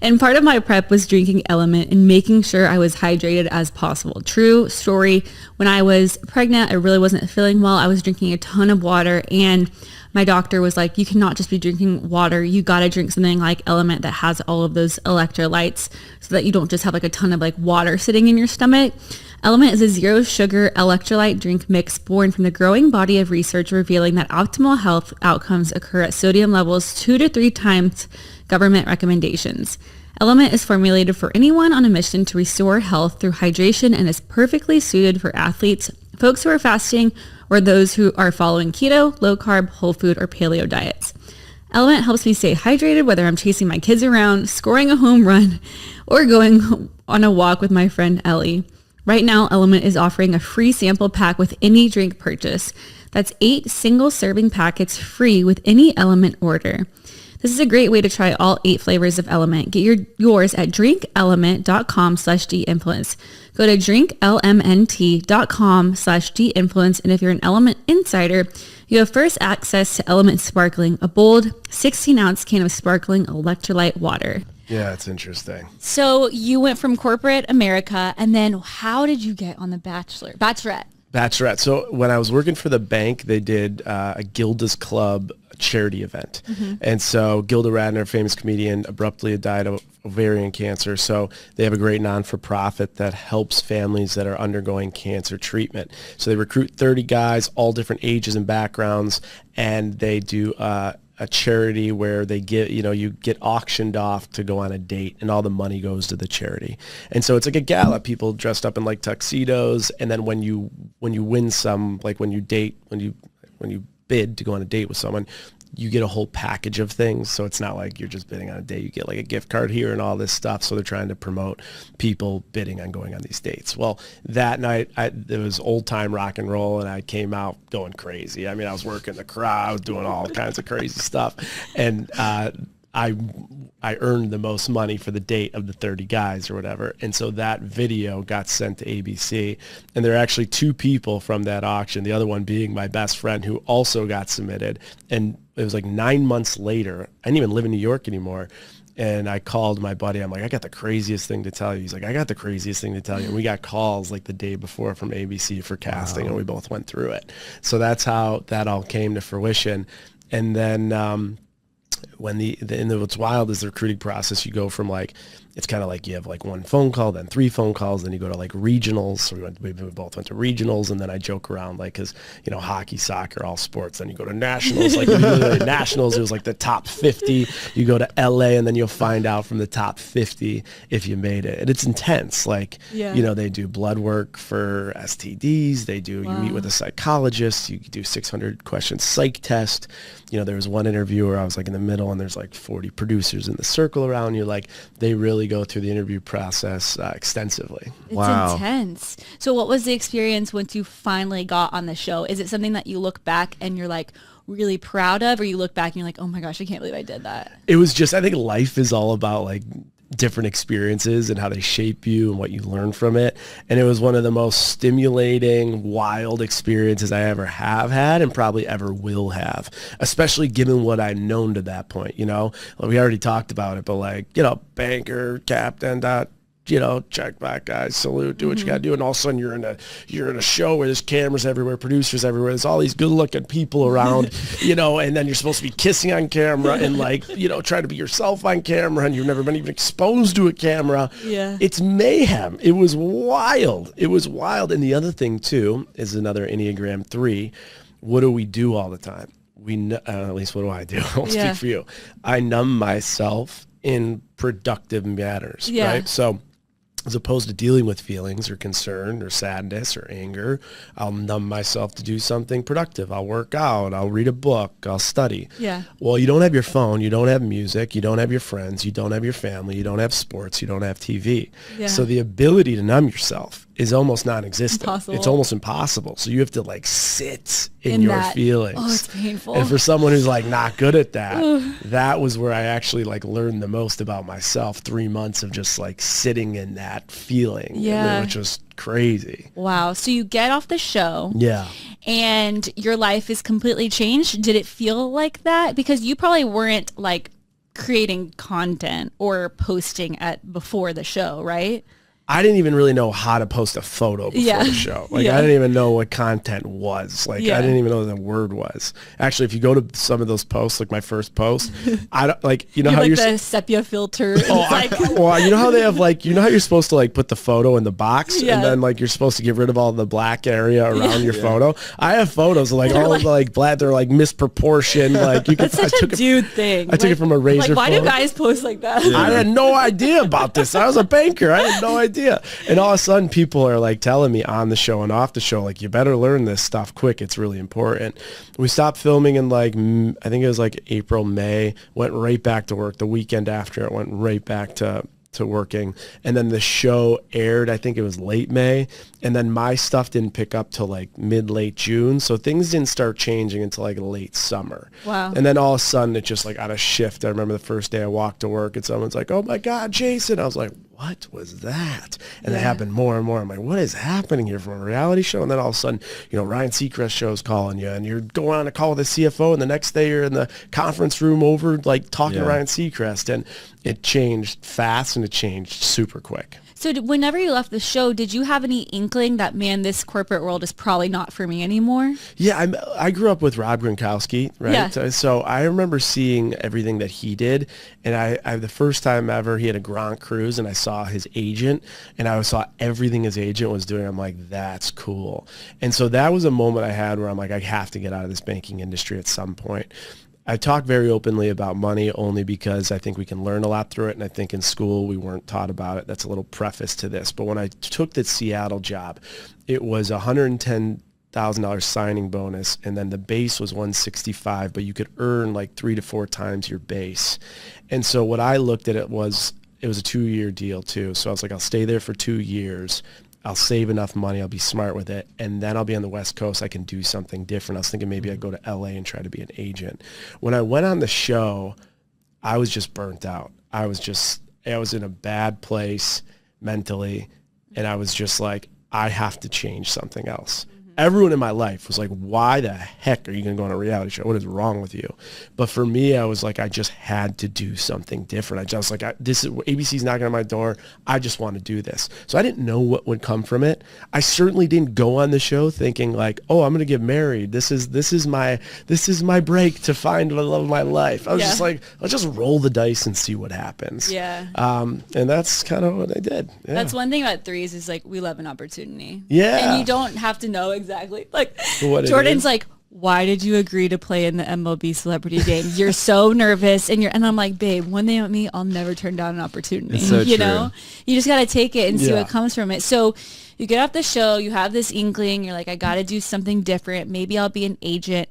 Speaker 1: And part of my prep was drinking Element and making sure I was hydrated as possible. True story. When I was pregnant, I really wasn't feeling well. I was drinking a ton of water, and my doctor was like, you cannot just be drinking water. You got to drink something like Element that has all of those electrolytes so that you don't just have like a ton of like water sitting in your stomach. Element is a zero sugar electrolyte drink mix born from the growing body of research revealing that optimal health outcomes occur at sodium levels 2 to 3 times government recommendations. Element is formulated for anyone on a mission to restore health through hydration and is perfectly suited for athletes, folks who are fasting, or those who are following keto, low carb, whole food, or paleo diets. Element helps me stay hydrated whether I'm chasing my kids around, scoring a home run, or going on a walk with my friend Ellie. Right now, Element is offering a free sample pack with any drink purchase. That's 8 single serving packets free with any Element order. This is a great way to try all 8 flavors of Element. Get yours at drinkelement.com/deinfluence. Go to drinklmnt.com/deinfluence. And if you're an Element insider, you have first access to Element Sparkling, a bold 16-ounce can of sparkling electrolyte water.
Speaker 3: Yeah, it's interesting.
Speaker 1: So you went from corporate America, and then how did you get on The Bachelorette?
Speaker 3: So when I was working for the bank, they did a Gilda's Club charity event. And so Gilda Radner, famous comedian, abruptly died of ovarian cancer. So they have a great non-for-profit that helps families that are undergoing cancer treatment. So they recruit 30 guys, all different ages and backgrounds, and they do a charity where they get, you get auctioned off to go on a date, and all the money goes to the charity. And so it's like a gala, people dressed up in like tuxedos. And then when you win some, like when you bid to go on a date with someone, you get a whole package of things. So it's not like you're just bidding on a date. You get like a gift card here and all this stuff. So they're trying to promote people bidding on going on these dates. Well, that night it was old time rock and roll, and I came out going crazy. I mean, I was working the crowd, I was doing all kinds of crazy stuff. And I earned the most money for the date of the 30 guys or whatever. And so that video got sent to ABC. And there are actually 2 people from that auction, the other one being my best friend, who also got submitted. And it was like 9 months later. I didn't even live in New York anymore. And I called my buddy. I'm like, I got the craziest thing to tell you. He's like, I got the craziest thing to tell you. And we got calls like the day before from ABC for casting, and we both went through it. So that's how that all came to fruition. And then when what's wild is the recruiting process. You go from like, it's kind of like you have like 1 phone call, then 3 phone calls, then you go to like regionals. So we both went to regionals, and then I joke around like, because hockey, soccer, all sports. Then you go to nationals, like literally nationals. It was like the top 50. You go to LA, and then you'll find out from the top 50 if you made it. And it's intense. Like they do blood work for STDs. They do. Wow. You meet with a psychologist. You do 600 question psych test. There was one interview where I was like in the middle, and there's like 40 producers in the circle around you. Like they really go through the interview process extensively.
Speaker 1: It's intense. So what was the experience once you finally got on the show? Is it something that you look back and you're like really proud of, or you look back and you're like, oh my gosh, I can't believe I did that?
Speaker 3: It was just, I think life is all about like different experiences and how they shape you and what you learn from it. And it was one of the most stimulating, wild experiences I ever have had and probably ever will have, especially given what I've known to that point. We already talked about it, but like, banker, captain, check back, guys, salute, do what you got to do. And all of a sudden you're in a show where there's cameras everywhere, producers everywhere. There's all these good looking people around, and then you're supposed to be kissing on camera and trying to be yourself on camera, and you've never been even exposed to a camera.
Speaker 1: Yeah.
Speaker 3: It's mayhem. It was wild. And the other thing too is another Enneagram 3. What do we do all the time? At least what do I do? I'll speak for you. I numb myself in productive matters, right? So as opposed to dealing with feelings or concern or sadness or anger, I'll numb myself to do something productive. I'll work out. I'll read a book. I'll study.
Speaker 1: Yeah.
Speaker 3: Well, you don't have your phone. You don't have music. You don't have your friends. You don't have your family. You don't have sports. You don't have TV.
Speaker 1: Yeah.
Speaker 3: So the ability to numb yourself is almost non-existent.
Speaker 1: Impossible.
Speaker 3: It's almost impossible. So you have to sit in your feelings.
Speaker 1: Oh, it's painful.
Speaker 3: And for someone who's not good at that, that was where I actually learned the most about myself. 3 months of just sitting in that feeling, which was crazy.
Speaker 1: Wow. So you get off the show.
Speaker 3: Yeah.
Speaker 1: And your life is completely changed. Did it feel like that? Because you probably weren't creating content or posting before the show, right?
Speaker 3: I didn't even really know how to post a photo before the show. I didn't even know what content was. I didn't even know what the word was. Actually, if you go to some of those posts, my first post, I don't how you're
Speaker 1: the sepia filter.
Speaker 3: Well, you know how they have how you're supposed to put the photo in the box and then you're supposed to get rid of all the black area around your photo. I have photos of all of the black, they're misproportioned.
Speaker 1: That's such a dude thing.
Speaker 3: I took it from a razor.
Speaker 1: Why do guys post like that?
Speaker 3: Yeah. I had no idea about this. I was a banker. I had no idea. And all of a sudden people are telling me on the show and off the show, you better learn this stuff quick. It's really important. We stopped filming in I think it was April, May, went right back to work. The weekend after it went right back to working. And then the show aired, I think it was late May. And then my stuff didn't pick up till late June. So things didn't start changing until late summer.
Speaker 1: Wow.
Speaker 3: And then all of a sudden it just on a shift. I remember the first day I walked to work and someone's oh my God, Jason. I was what was that? And it happened more and more. I'm what is happening here from a reality show? And then all of a sudden, Ryan Seacrest show's calling you and you're going on a call with the CFO and the next day you're in the conference room over talking to Ryan Seacrest. And it changed fast and it changed super quick.
Speaker 1: So whenever you left the show, did you have any inkling that, man, this corporate world is probably not for me anymore?
Speaker 3: Yeah, I grew up with Rob Gronkowski, right? Yeah. So I remember seeing everything that he did. And I the first time ever, he had a Gronk cruise and I saw his agent and I saw everything his agent was doing. I'm that's cool. And so that was a moment I had where I'm I have to get out of this banking industry at some point. I talk very openly about money only because I think we can learn a lot through it. And I think in school we weren't taught about it. That's a little preface to this. But when I took the Seattle job, it was $110,000 signing bonus. And then the base was $165,000, but you could earn 3 to 4 times your base. And so what I looked at it was a 2-year deal too. So I was I'll stay there for 2 years. I'll save enough money. I'll be smart with it. And then I'll be on the West Coast. I can do something different. I was thinking maybe I'd go to LA and try to be an agent. When I went on the show, I was just burnt out. I was in a bad place mentally. And I was just I have to change something else. Everyone in my life was why the heck are you going to go on a reality show? What is wrong with you? But for me, I was I just had to do something different. I just this is ABC's knocking on my door. I just want to do this. So I didn't know what would come from it. I certainly didn't go on the show thinking oh, I'm going to get married. This is my break to find the love of my life. I was just let's just roll the dice and see what happens.
Speaker 1: Yeah.
Speaker 3: And that's kind of what I did. Yeah.
Speaker 1: That's one thing about threes is we love an opportunity.
Speaker 3: Yeah.
Speaker 1: And you don't have to know exactly.
Speaker 3: What
Speaker 1: Jordan's why did you agree to play in the MLB celebrity game? You're so nervous and I'm babe, when they want me, I'll never turn down an opportunity.
Speaker 2: It's so
Speaker 1: you
Speaker 2: true.
Speaker 1: know, you just got to take it and see what comes from it. So you get off the show, you have this inkling, you're I got to do something different. Maybe I'll be an agent.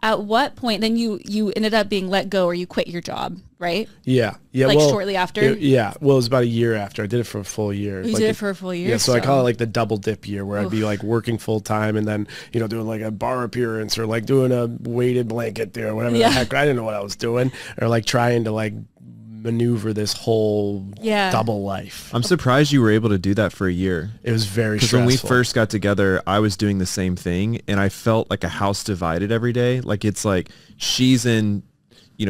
Speaker 1: At what point then you ended up being let go or you quit your job, right?
Speaker 3: Yeah.
Speaker 1: Shortly after?
Speaker 3: Well, it was about a year after. I did it for a full year.
Speaker 1: You did it for a full year?
Speaker 3: Yeah, so I call it the double dip year where I'd be working full time and then, doing a bar appearance or doing a weighted blanket there or whatever the heck. I didn't know what I was doing or trying to maneuver this whole double life.
Speaker 2: I'm surprised you were able to do that for a year.
Speaker 3: It was very stressful.
Speaker 2: Because when we first got together, I was doing the same thing and I felt like a house divided every day. It's she's in,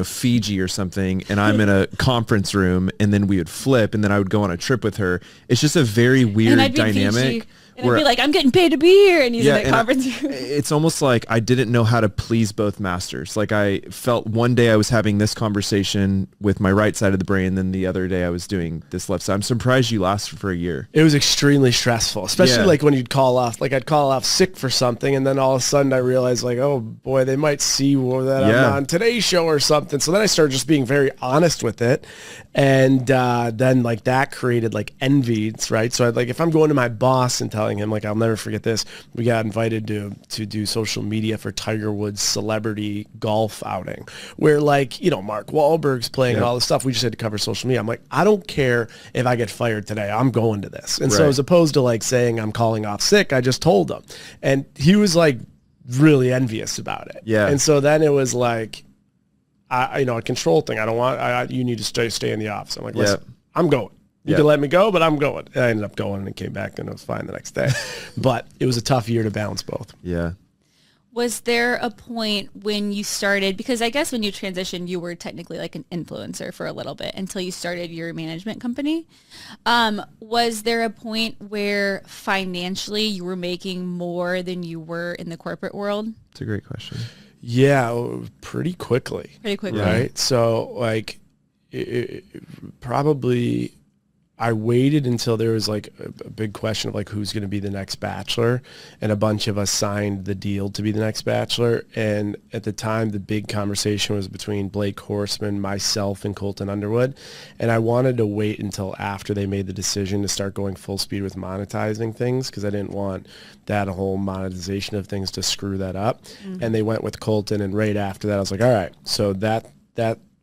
Speaker 2: Fiji or something, and I'm in a conference room, and then we would flip, and then I would go on a trip with her. It's just a very weird dynamic.
Speaker 1: And I'd be like, I'm getting paid to be here, and he's in a conference room.
Speaker 2: It's almost like I didn't know how to please both masters. Like I felt one day I was having this conversation with my right side of the brain, then the other day I was doing this left side. I'm surprised you lasted for a year.
Speaker 3: It was extremely stressful, especially like when you'd call off. Like I'd call off sick for something, and then all of a sudden I realized like, oh boy, they might see that I'm on Today's Show or something. So then I started just being very honest with it, and then like that created like envies, right? So I'd, like if I'm going to my boss and telling him like, I'll never forget this, we got invited to do social media for Tiger Woods' celebrity golf outing, where like Mark Wahlberg's playing and all this stuff. We just had to cover social media. I'm like, I don't care if I get fired today, I'm going to this. And so as opposed to like saying I'm calling off sick, I just told him, and he was like really envious about it. And so then it was like, a control thing. I don't want, you need to stay in the office. I'm like, listen, I'm going. You can let me go, but I'm going. And I ended up going and came back, and it was fine the next day. But it was a tough year to balance both.
Speaker 2: Yeah.
Speaker 1: Was there a point when you started, because I guess when you transitioned, you were technically like an influencer for a little bit until you started your management company. Was there a point where financially you were making more than you were in the corporate world?
Speaker 2: It's a great question.
Speaker 3: Yeah, pretty quickly. Right? So like probably I waited until there was like a big question of like who's going to be the next Bachelor, and a bunch of us signed the deal to be the next Bachelor. And at the time, the big conversation was between Blake Horseman, myself, and Colton Underwood. And I wanted to wait until after they made the decision to start going full speed with monetizing things, because I didn't want that whole monetization of things to screw that up. Mm-hmm. And they went with Colton, and right after that, I was like, all right, so that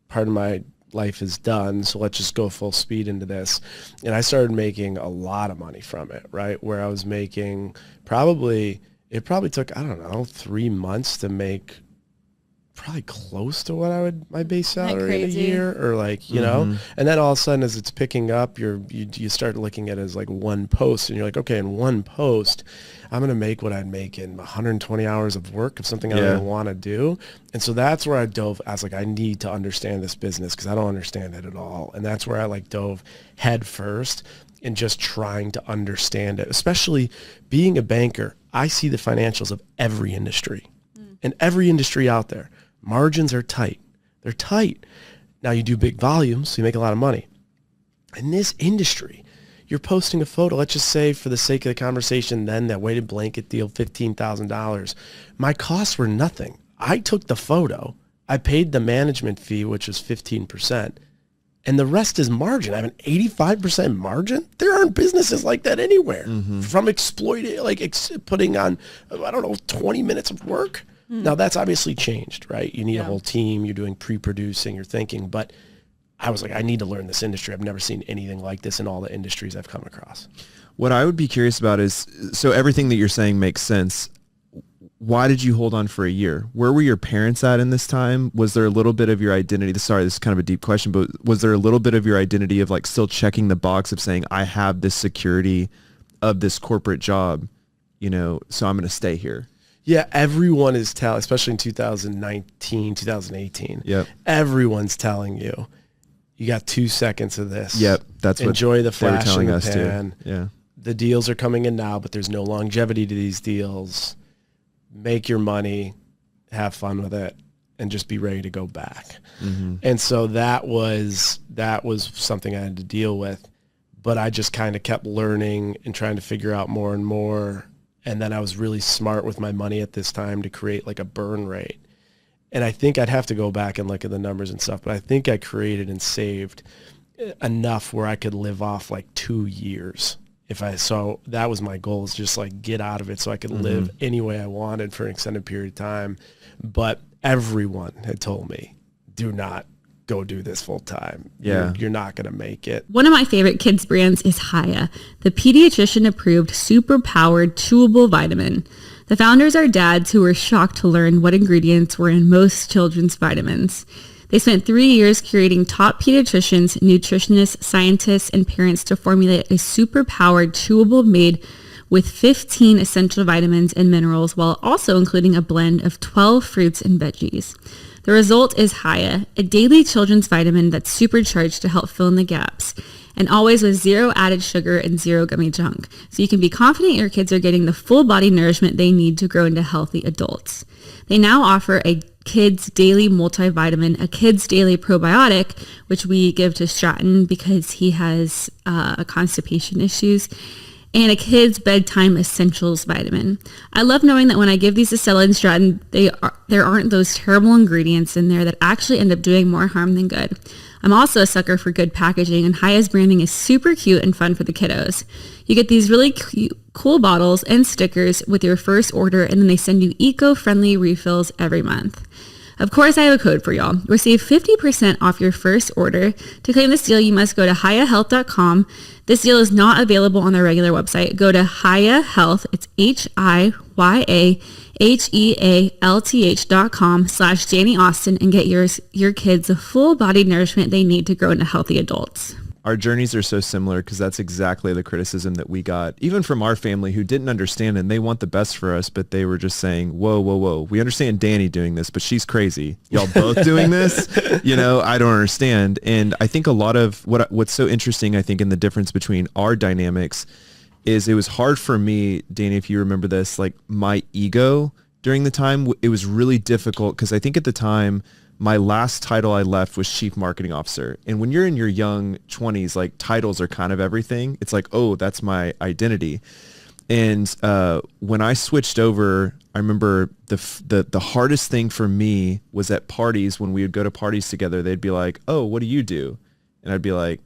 Speaker 3: part of my life is done, so let's just go full speed into this. And I started making a lot of money from it, right? Where I was making it probably took, I don't know, 3 months to make probably close to what my base salary in a year, or like, you know, and then all of a sudden as it's picking up, you start looking at it as like one post, and you're like, okay, in one post, I'm going to make what I'd make in 120 hours of work of something I don't want to do. And so that's where I dove. I was like, I need to understand this business because I don't understand it at all. And that's where I like dove head first in just trying to understand it, especially being a banker. I see the financials of every industry and every industry out there. Margins are tight. They're tight. Now you do big volumes, so you make a lot of money. In this industry, you're posting a photo, let's just say for the sake of the conversation then, that weighted blanket deal, $15,000. My costs were nothing. I took the photo, I paid the management fee, which was 15%, and the rest is margin. I have an 85% margin. There aren't businesses like that anywhere. From exploiting, like putting on, 20 minutes of work. Now that's obviously changed, right? You need a whole team, you're doing pre-producing, you're thinking, but I was like, I need to learn this industry. I've never seen anything like this in all the industries I've come across.
Speaker 2: What I would be curious about is, so everything that you're saying makes sense. Why did you hold on for a year? Where were your parents at in this time? Was there a little bit of your identity? Sorry, this is kind of a deep question, but was there a little bit of your identity of like still checking the box of saying, I have this security of this corporate job, so I'm going to stay here?
Speaker 3: Yeah, everyone is telling, especially in 2019, 2018. Yep. Everyone's telling you, you got 2 seconds of this.
Speaker 2: Yep, that's what
Speaker 3: enjoy the flash
Speaker 2: they were telling
Speaker 3: in the
Speaker 2: us
Speaker 3: pan.
Speaker 2: too. Yeah,
Speaker 3: the deals are coming in now, but there's no longevity to these deals. Make your money, have fun with it, and just be ready to go back. And so that was something I had to deal with, but I just kind of kept learning and trying to figure out more and more. And then I was really smart with my money at this time to create like a burn rate. And I think I'd have to go back and look at the numbers and stuff, but I think I created and saved enough where I could live off like 2 years. So that was my goal, is just like get out of it so I could live any way I wanted for an extended period of time. But everyone had told me, do not go do this full time.
Speaker 2: Yeah.
Speaker 3: You're not going to make it.
Speaker 4: One of my favorite kids brands is Haya, the pediatrician approved super powered chewable vitamin. The founders are dads who were shocked to learn what ingredients were in most children's vitamins. They spent 3 years curating top pediatricians, nutritionists, scientists, and parents to formulate a super powered chewable made with 15 essential vitamins and minerals, while also including a blend of 12 fruits and veggies. The result is Haya, a daily children's vitamin that's supercharged to help fill in the gaps, and always with zero added sugar and zero gummy junk. So you can be confident your kids are getting the full body nourishment they need to grow into healthy adults. They now offer a kids daily multivitamin, a kids daily probiotic, which we give to Stratton because he has constipation issues, and a kids bedtime essentials vitamin. I love knowing that when I give these to Stella and Stratton, there aren't those terrible ingredients in there that actually end up doing more harm than good. I'm also a sucker for good packaging, and Haya's branding is super cute and fun for the kiddos. You get these really cool bottles and stickers with your first order, and then they send you eco-friendly refills every month. Of course, I have a code for y'all. Receive 50% off your first order. To claim this deal, you must go to hayahealth.com. This deal is not available on their regular website. Go to Haya Health. It's HIYAHEALTH.com/Janie Austin and get your kids the full body nourishment they need to grow into healthy adults.
Speaker 2: Our journeys are so similar because that's exactly the criticism that we got, even from our family who didn't understand, and they want the best for us, but they were just saying, whoa, we understand Danny doing this, but she's crazy. Y'all both doing this? I don't understand. And I think a lot of what's so interesting, I think, in the difference between our dynamics is it was hard for me, Danny, if you remember this, like my ego during the time, it was really difficult because I think at the time, my last title I left was Chief Marketing Officer. And when you're in your young 20s, like titles are kind of everything. It's like, oh, that's my identity. And when I switched over, I remember the hardest thing for me was at parties. When we would go to parties together, they'd be like, oh, what do you do? And I'd be like,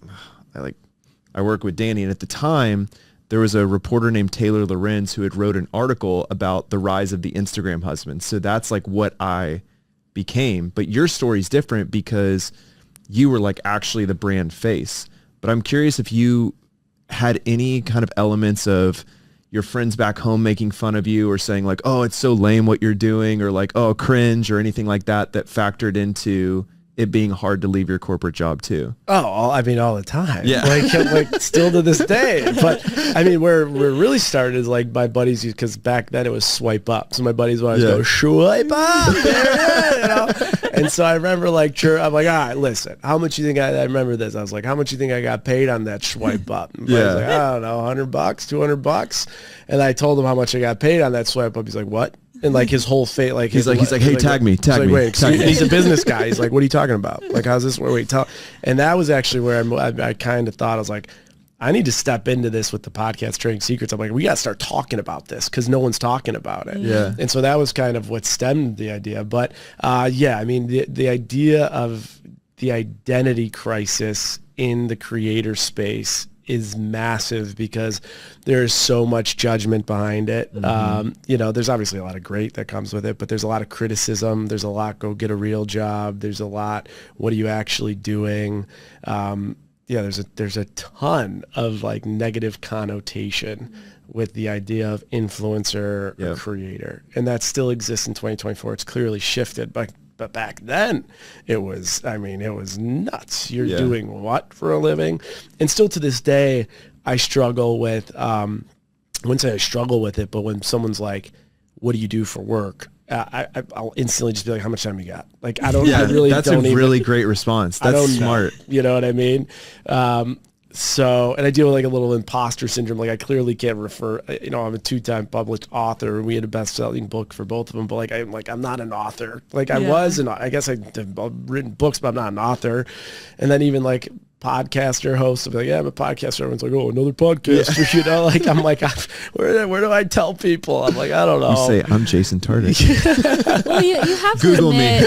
Speaker 2: I work with Danny. And at the time, there was a reporter named Taylor Lorenz who had wrote an article about the rise of the Instagram husband. So that's like what I became. But your story is different because you were like actually the brand face. But I'm curious if you had any kind of elements of your friends back home making fun of you or saying like, oh, it's so lame what you're doing, or like, oh, cringe, or anything like that factored into it being hard to leave your corporate job too.
Speaker 3: Oh, all the time.
Speaker 2: Yeah.
Speaker 3: Like still to this day. But I mean, where really started is like my buddies, because back then it was swipe up. So my buddies would always go, swipe up. And so I remember I'm like, all right, listen, how much you think I remember this? I was like, how much you think I got paid on that swipe up? And I was like, I don't know, $100, $200. And I told him how much I got paid on that swipe up. He's like, what? And like his whole face, like
Speaker 2: he's like, hey, tag me.
Speaker 3: Wait, he's a business guy. He's like, what are you talking about? Like, how's this? Wait, tell. And that was actually where I kind of thought, I was like, I need to step into this with the podcast Trading Secrets. I'm like, we got to start talking about this because no one's talking about it.
Speaker 2: Yeah.
Speaker 3: And so that was kind of what stemmed the idea. But I mean, the idea of the identity crisis in the creator space is massive because there's so much judgment behind it. Mm-hmm. There's obviously a lot of great that comes with it, but there's a lot of criticism. There's a lot, go get a real job. There's a lot, what are you actually doing? There's a ton of like negative connotation with the idea of influencer or creator. And that still exists in 2024. It's clearly shifted, but back then it was nuts. You're doing what for a living? And still to this day, I struggle with, I wouldn't say I struggle with it, but when someone's like, what do you do for work? I'll instantly just be like, how much time you got? Like, I don't, I really
Speaker 2: that's
Speaker 3: don't
Speaker 2: a really great response. That's smart.
Speaker 3: Know, you know what I mean? So, and I deal with like a little imposter syndrome. Like I clearly can't refer, I'm a 2-time published author and we had a best-selling book for both of them, but I'm not an author. Like I was, and I guess I've written books, but I'm not an author. And then even like podcaster host, I'll be like, yeah, I'm a podcaster. Everyone's like, oh, another podcaster, like, I'm like, where do I tell people? I'm like, I don't know.
Speaker 2: You say, I'm Jason Tartick.
Speaker 1: Well, you have to
Speaker 2: Google
Speaker 1: admit,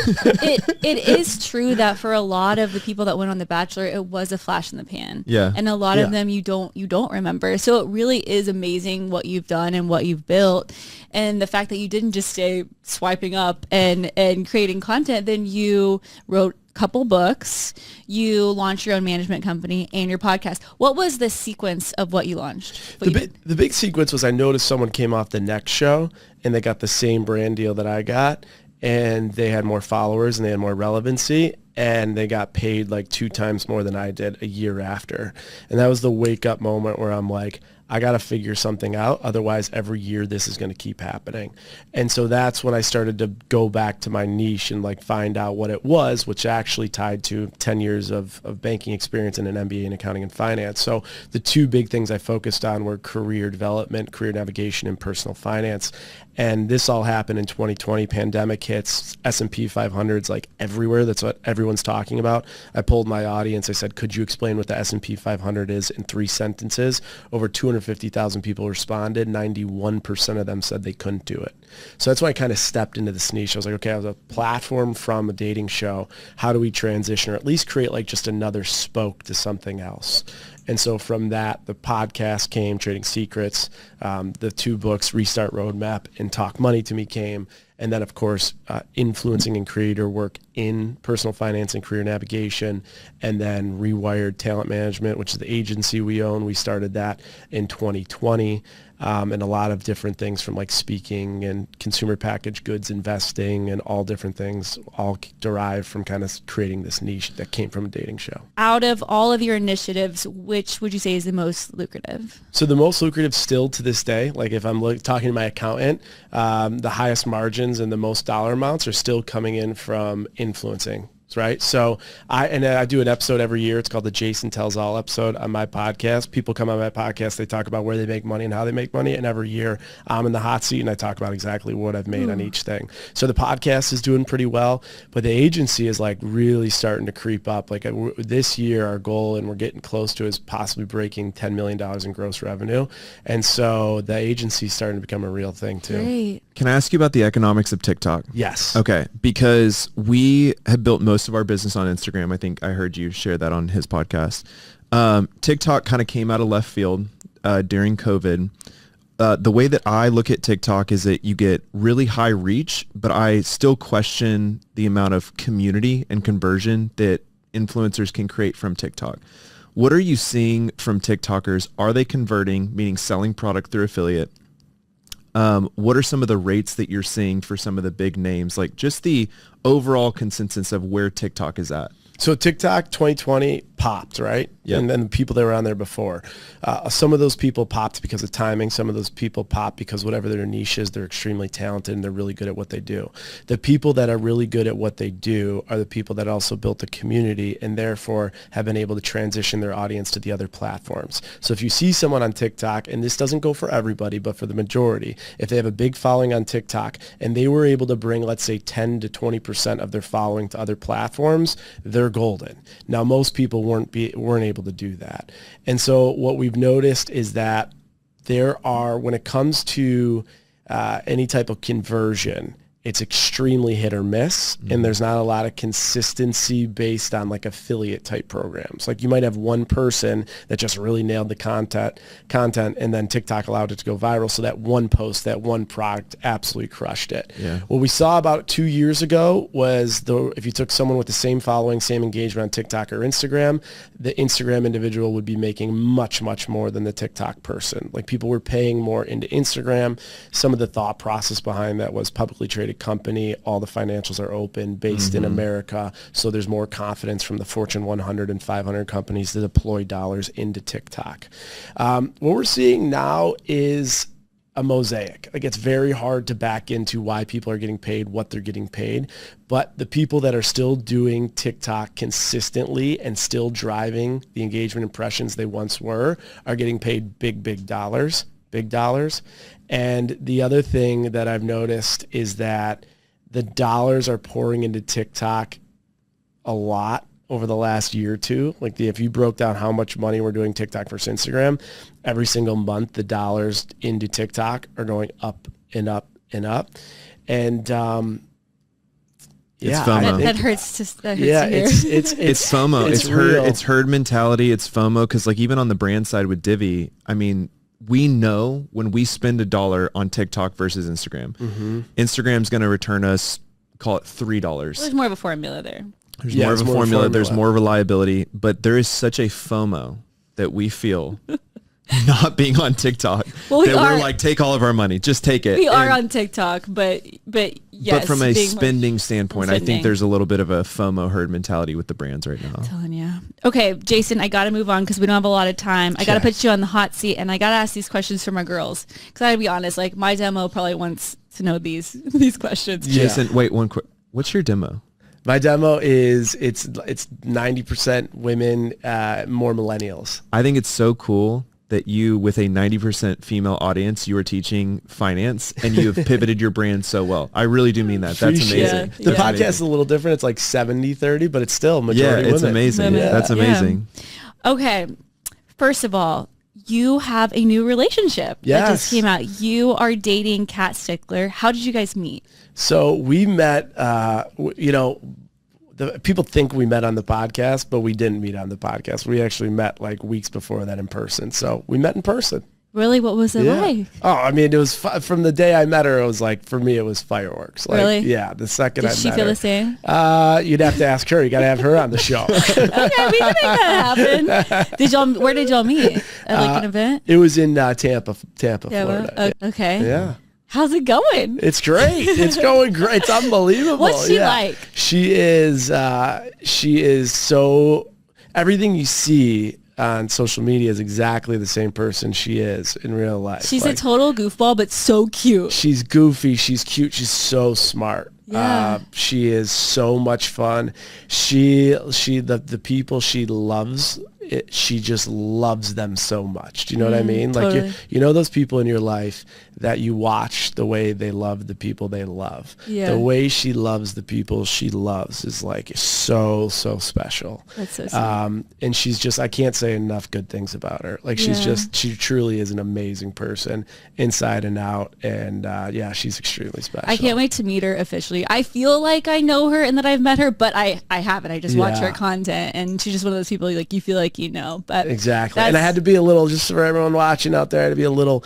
Speaker 1: it is true that for a lot of the people that went on The Bachelor, it was a flash in the pan.
Speaker 2: Yeah.
Speaker 1: And a lot of them you don't remember. So it really is amazing what you've done and what you've built. And the fact that you didn't just stay swiping up and creating content, then you wrote couple books, you launched your own management company and your podcast. What was the sequence of what you launched?
Speaker 3: The big sequence was I noticed someone came off the next show and they got the same brand deal that I got, and they had more followers and they had more relevancy, and they got paid like 2 times more than I did a year after. And that was the wake up moment where I'm like, I got to figure something out. Otherwise, every year this is going to keep happening. And so that's when I started to go back to my niche and like find out what it was, which actually tied to 10 years of banking experience and an MBA in accounting and finance. So the two big things I focused on were career development, career navigation, and personal finance. And this all happened in 2020. Pandemic hits, S&P 500's like everywhere. That's what everyone's talking about. I polled my audience. I said, could you explain what the S&P 500 is in 3 sentences? Over 250,000 people responded. 91% of them said they couldn't do it. So that's why I kind of stepped into this niche. I was like, okay, I was a platform from a dating show. How do we transition or at least create like just another spoke to something else? And so from that, the podcast came, Trading Secrets, the 2 books, Restart Roadmap and Talk Money to Me came. And then, of course, influencing and creator work in personal finance and career navigation. And then Rewired Talent Management, which is the agency we own. We started that in 2020. And a lot of different things from like speaking and consumer packaged goods investing and all different things all derived from kind of creating this niche that came from a dating show.
Speaker 1: Out of all of your initiatives, which would you say is the most lucrative?
Speaker 3: So the most lucrative still to this day, like if I'm talking to my accountant, the highest margins and the most dollar amounts are still coming in from influencing. Right. So I do an episode every year. It's called the Jason Tells All episode on my podcast. People come on my podcast. They talk about where they make money and how they make money. And every year I'm in the hot seat and I talk about exactly what I've made on each thing. So the podcast is doing pretty well, but the agency is like really starting to creep up. Like this year, our goal, and we're getting close to, is possibly breaking $10 million in gross revenue. And so the agency is starting to become a real thing too.
Speaker 1: Great.
Speaker 2: Can I ask you about the economics of TikTok?
Speaker 3: Yes.
Speaker 2: Okay, because we have built most of our business on Instagram. I think I heard you share that on his podcast. TikTok kind of came out of left field during COVID. The way that I look at TikTok is that you get really high reach, but I still question the amount of community and conversion that influencers can create from TikTok. What are you seeing from TikTokers? Are they converting, meaning selling product through affiliate? What are some of the rates that you're seeing for some of the big names? Like just the overall consensus of where TikTok is at.
Speaker 3: So TikTok 2020 popped, right?
Speaker 2: Yep.
Speaker 3: And then the people that were on there before. Some of those people popped because of timing. Some of those people popped because whatever their niche is, they're extremely talented and they're really good at what they do. The people that are really good at what they do are the people that also built a community and therefore have been able to transition their audience to the other platforms. So if you see someone on TikTok, and this doesn't go for everybody, but for the majority, if they have a big following on TikTok and they were able to bring, let's say, 10 to 20% of their following to other platforms, they're golden. Now, most people weren't able to do that. And so what we've noticed is that there are, when it comes to any type of conversion, it's extremely hit or miss, and there's not a lot of consistency based on like affiliate type programs. Like you might have one person that just really nailed the content, and then TikTok allowed it to go viral. So that one post, that one product absolutely crushed it. Yeah. What we saw about 2 years ago was if you took someone with the same following, same engagement on TikTok or Instagram, the Instagram individual would be making much, much more than the TikTok person. Like people were paying more into Instagram. Some of the thought process behind that was publicly traded company, all the financials are open, based in America, so there's more confidence from the Fortune 100 and 500 companies to deploy dollars into TikTok. What we're seeing now is a mosaic. Like it's very hard to back into why people are getting paid, what they're getting paid, but the people that are still doing TikTok consistently and still driving the engagement impressions they once were are getting paid big dollars. And the other thing that I've noticed is that the dollars are pouring into TikTok a lot over the last year or two. Like if you broke down how much money we're doing TikTok versus Instagram, every single month, the dollars into TikTok are going up and up and up. And,
Speaker 2: It's FOMO.
Speaker 1: That hurts to
Speaker 3: hear. It's
Speaker 2: FOMO.
Speaker 3: It's
Speaker 2: It's herd mentality. It's FOMO. Because like even on the brand side with Divvy, I mean, we know when we spend $1 on TikTok versus Instagram, Instagram's going to return us, call it $3.
Speaker 1: There's more of a formula there.
Speaker 2: There's more of a formula. There's more reliability, but there is such a FOMO that we feel not being on TikTok.
Speaker 1: Well,
Speaker 2: we're like, take all of our money, just take it.
Speaker 1: We are on TikTok, but Yes,
Speaker 2: but from a
Speaker 1: being more
Speaker 2: spending standpoint, I
Speaker 1: spending.
Speaker 2: think there's a little bit of a FOMO herd mentality with the brands right now.
Speaker 1: Telling you. Okay, Jason, I got to move on because we don't have a lot of time. I got to put you on the hot seat, and I got to ask these questions for my girls. Because I got to be honest, like my demo probably wants to know these questions.
Speaker 3: Yeah.
Speaker 2: Jason, wait, one quick. What's your demo?
Speaker 3: My demo is it's 90% women, more millennials.
Speaker 2: I think it's so cool that you, with a 90% female audience, you are teaching finance and you have pivoted your brand so well. I really do mean that. That's
Speaker 3: Appreciate
Speaker 2: amazing.
Speaker 3: it. The
Speaker 2: That's
Speaker 3: podcast
Speaker 2: amazing.
Speaker 3: is a little different. It's like 70-30, but it's still majority
Speaker 2: it's
Speaker 3: women.
Speaker 2: amazing.
Speaker 1: Women.
Speaker 2: That's
Speaker 1: Yeah.
Speaker 2: amazing.
Speaker 1: Okay, first of all, you have a new relationship that
Speaker 3: Yes.
Speaker 1: just came out. You are dating Kat Stickler. How did you guys meet?
Speaker 3: So we met, the people think we met on the podcast, but we didn't meet on the podcast. We actually met like weeks before that in person. So we met in person.
Speaker 1: Really? What was it like?
Speaker 3: Oh, I mean, it was from the day I met her. It was like, for me, it was fireworks. Like,
Speaker 1: Really?
Speaker 3: Yeah. The second I
Speaker 1: Did
Speaker 3: met
Speaker 1: she feel
Speaker 3: her.
Speaker 1: the same?
Speaker 3: You'd have to ask her. You got to have her on the show.
Speaker 1: Okay, we can make that happen. Where did y'all meet? At like an event?
Speaker 3: It was in Tampa, Florida.
Speaker 1: Okay.
Speaker 3: Yeah.
Speaker 1: How's it going?
Speaker 3: It's great. It's going great. It's unbelievable.
Speaker 1: What's she like?
Speaker 3: She is so, everything you see on social media is exactly the same person she is in real life.
Speaker 1: She's
Speaker 3: Like,
Speaker 1: a total goofball, but so cute.
Speaker 3: she's goofy. She's cute. She's so smart.
Speaker 1: Yeah.
Speaker 3: She is so much fun. The people she loves, she just loves them so much. Do you know what I mean? Like
Speaker 1: totally.
Speaker 3: you know those people in your life that you watch the way they love the people they love.
Speaker 1: Yeah.
Speaker 3: The way she loves the people she loves is like so special.
Speaker 1: That's so sweet.
Speaker 3: And she's just, I can't say enough good things about her. Like she truly is an amazing person inside and out. And she's extremely special.
Speaker 1: I can't wait to meet her officially. I feel like I know her and that I've met her, but I haven't. I just watch
Speaker 3: Yeah.
Speaker 1: her content, and she's just one of those people like you feel like you know. But
Speaker 3: Exactly. And I had to be a little, just for everyone watching out there, to be a little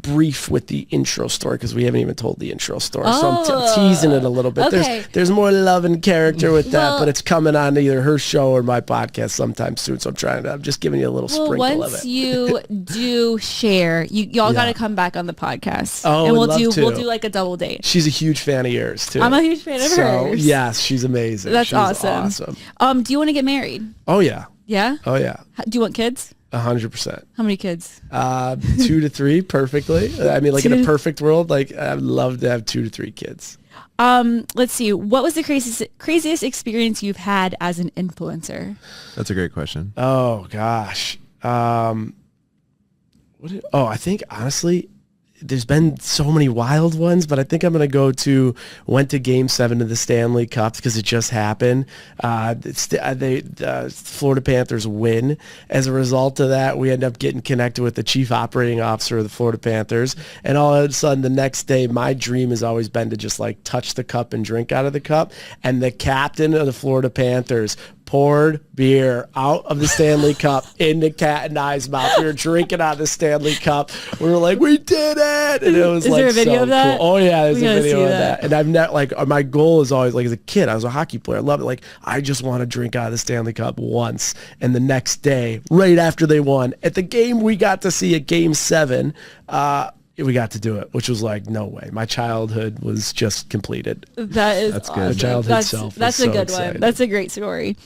Speaker 3: brief with the intro story, because we haven't even told the intro story. So I'm teasing it a little bit.
Speaker 1: Okay.
Speaker 3: There's more love and character with that,
Speaker 1: Well-
Speaker 3: but it's coming on either her show or my podcast sometime soon. So I'm just giving you a little
Speaker 1: well,
Speaker 3: sprinkle of
Speaker 1: once
Speaker 3: it.
Speaker 1: you do share, y'all got to
Speaker 3: Yeah.
Speaker 1: come back on the podcast,
Speaker 3: Oh,
Speaker 1: and
Speaker 3: would
Speaker 1: we'll
Speaker 3: love to.
Speaker 1: we'll do like a double date.
Speaker 3: She's a huge fan of yours too.
Speaker 1: I'm a huge fan of
Speaker 3: So
Speaker 1: hers.
Speaker 3: yes, she's amazing.
Speaker 1: That's
Speaker 3: She's
Speaker 1: awesome. Do you want to get married?
Speaker 3: Oh yeah.
Speaker 1: Yeah.
Speaker 3: Oh yeah.
Speaker 1: Do you want kids?
Speaker 3: 100%.
Speaker 1: How many kids?
Speaker 3: 2 to 3, perfectly. I mean, like in a perfect world, like I'd love to have 2 to 3 kids.
Speaker 1: Let's see. What was the craziest experience you've had as an influencer?
Speaker 2: That's a great question.
Speaker 3: Oh gosh. I think honestly, there's been so many wild ones, but I think I'm going to went to Game 7 of the Stanley Cup because it just happened. The Florida Panthers win. As a result of that, we end up getting connected with the chief operating officer of the Florida Panthers. And all of a sudden, the next day, my dream has always been to just like touch the cup and drink out of the cup. And the captain of the Florida Panthers poured beer out of the Stanley Cup into Kat and I's mouth. We were drinking out of the Stanley Cup. We were like, we did it! And it was
Speaker 1: Is
Speaker 3: like
Speaker 1: there a video
Speaker 3: so
Speaker 1: of that?
Speaker 3: cool. Oh yeah, there's
Speaker 1: We
Speaker 3: a
Speaker 1: gotta
Speaker 3: video
Speaker 1: see
Speaker 3: of
Speaker 1: that.
Speaker 3: that. And I've never, like, my goal is always, like, as a kid, I was a hockey player. I love it. Like, I just want to drink out of the Stanley Cup once. And the next day, right after they won, at the game we got to see at Game 7, we got to do it, which was like, no way. My childhood was just completed.
Speaker 1: That is
Speaker 2: That's
Speaker 1: awesome.
Speaker 2: good.
Speaker 3: The childhood
Speaker 1: That's,
Speaker 3: self was
Speaker 1: that's a
Speaker 3: so
Speaker 1: good
Speaker 3: exciting.
Speaker 1: one. That's a great story.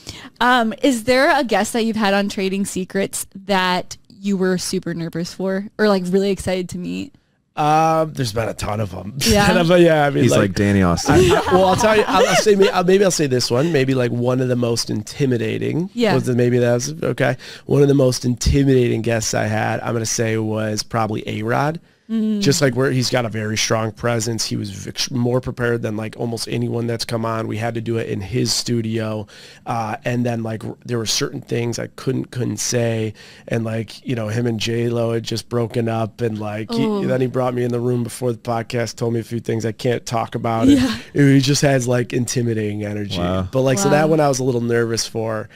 Speaker 1: Is there a guest that you've had on Trading Secrets that you were super nervous for or like really excited to meet?
Speaker 3: There's been a ton of them.
Speaker 1: Yeah?
Speaker 3: I mean,
Speaker 2: He's like Danny Austin.
Speaker 3: well, I'll tell you. I'll say maybe I'll say this one. Maybe like one of the most intimidating.
Speaker 1: Yeah.
Speaker 3: Maybe that's okay. One of the most intimidating guests I had, I'm gonna say, was probably A-Rod. Just like where he's got a very strong presence. He was more prepared than like almost anyone that's come on. We had to do it in his studio. And then like there were certain things I couldn't say. And like, you know, him and J-Lo had just broken up. And like, then he brought me in the room before the podcast, told me a few things I can't talk about.
Speaker 1: Yeah.
Speaker 3: And he just has like intimidating energy.
Speaker 2: Wow.
Speaker 3: But like, so
Speaker 1: Wow.
Speaker 3: that one I was a little nervous for.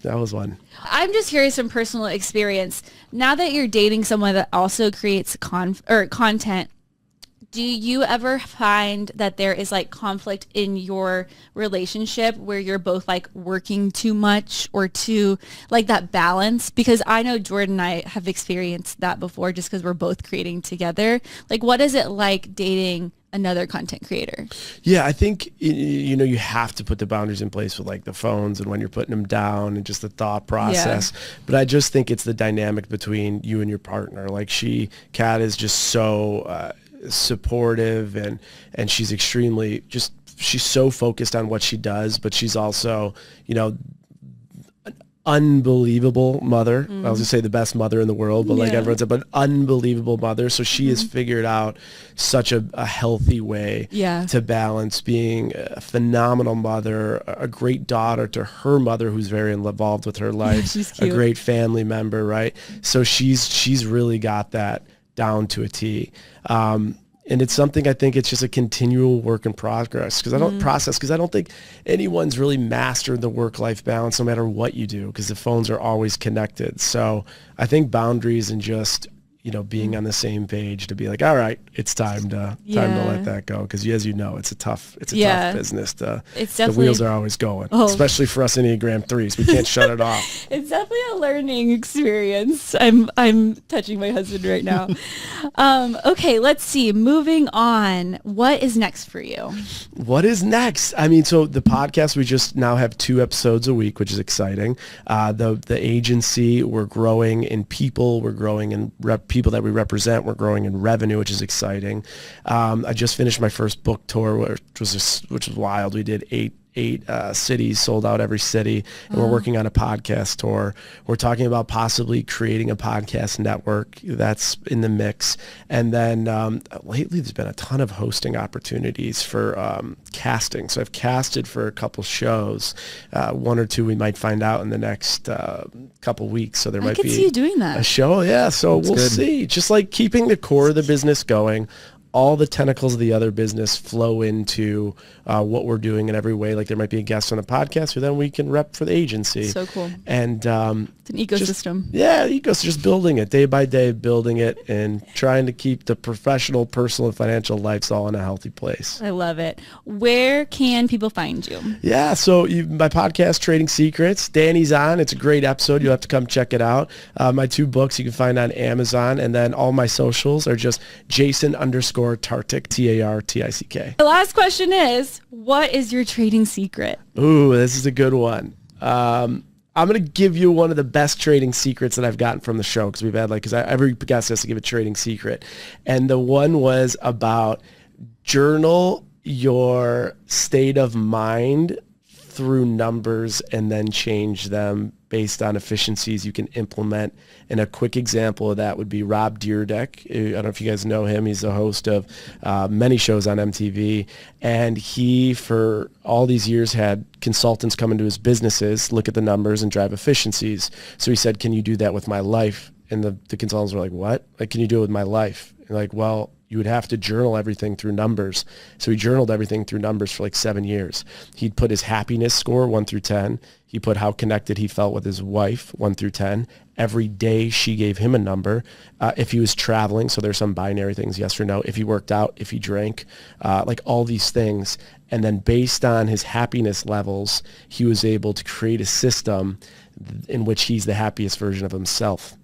Speaker 3: That was one.
Speaker 1: I'm just curious from personal experience. Now that you're dating someone that also creates content, Do you ever find that there is like conflict in your relationship where you're both like working too much or too like that balance? Because I know Jordan and I have experienced that before just because we're both creating together. Like what is it like dating another content creator?
Speaker 3: Yeah, I think, you know, you have to put the boundaries in place with like the phones and when you're putting them down and just the thought process. Yeah. But I just think it's the dynamic between you and your partner. Like Kat is just so supportive and she's extremely she's so focused on what she does, but she's also, you know, an unbelievable mother. I was gonna say the best mother in the world, but like everyone said, but unbelievable mother. So she has figured out such a healthy way to balance being a phenomenal mother, a great daughter to her mother who's very involved with her life, a great family member, right? So she's really got that down to a T. And it's something I think it's just a continual work in progress because I don't think anyone's really mastered the work-life balance no matter what you do because the phones are always connected. So I think boundaries and just, you know, being on the same page to be like, all right, it's time to let that go. Because as you know, it's a tough business. The wheels are always going, especially for us Enneagram 3s. We can't shut it off.
Speaker 1: It's definitely a learning experience. I'm touching my husband right now. Okay, let's see. Moving on. What is next for you?
Speaker 3: What is next? I mean, so the podcast, we just now have 2 episodes a week, which is exciting. The agency, we're growing in people. We're growing in people that we represent. We're growing in revenue, which is exciting. I just finished my first book tour, which was wild. We did 8 cities, sold out every city, and we're working on a podcast tour. We're talking about possibly creating a podcast network that's in the mix. And then lately there's been a ton of hosting opportunities for casting. So I've casted for a couple shows, 1 or 2 we might find out in the next couple weeks. So there might be
Speaker 1: see you doing that.
Speaker 3: A show. Yeah, so we'll see. Just like keeping the core of the business going, all the tentacles of the other business flow into what we're doing in every way. Like there might be a guest on the podcast who then we can rep for the agency.
Speaker 1: So cool.
Speaker 3: And
Speaker 1: it's an ecosystem.
Speaker 3: Just building it day by day, building it and trying to keep the professional, personal, and financial lives all in a healthy place.
Speaker 1: I love it. Where can people find you?
Speaker 3: Yeah, so my podcast, Trading Secrets, Danny's on. It's a great episode. You'll have to come check it out. My 2 books you can find on Amazon, and then all my socials are just Jason_Tartick, Tartick.
Speaker 1: The last question is, what is your trading secret?
Speaker 3: Ooh, this is a good one. I'm going to give you one of the best trading secrets that I've gotten from the show because we've had every guest has to give a trading secret. And the one was about journal your state of mind through numbers and then change them based on efficiencies you can implement. And a quick example of that would be Rob Dyrdek. I don't know if you guys know him. He's the host of many shows on MTV. And he, for all these years, had consultants come into his businesses, look at the numbers and drive efficiencies. So he said, can you do that with my life? And the consultants were like, what? Like, can you do it with my life? And like, well, you would have to journal everything through numbers. So he journaled everything through numbers for 7 years. He'd put his happiness score 1 through 10. He put how connected he felt with his wife 1 through 10. Every day she gave him a number. If he was traveling, so there's some binary things, yes or no. If he worked out, if he drank, all these things. And then based on his happiness levels, he was able to create a system in which he's the happiest version of himself.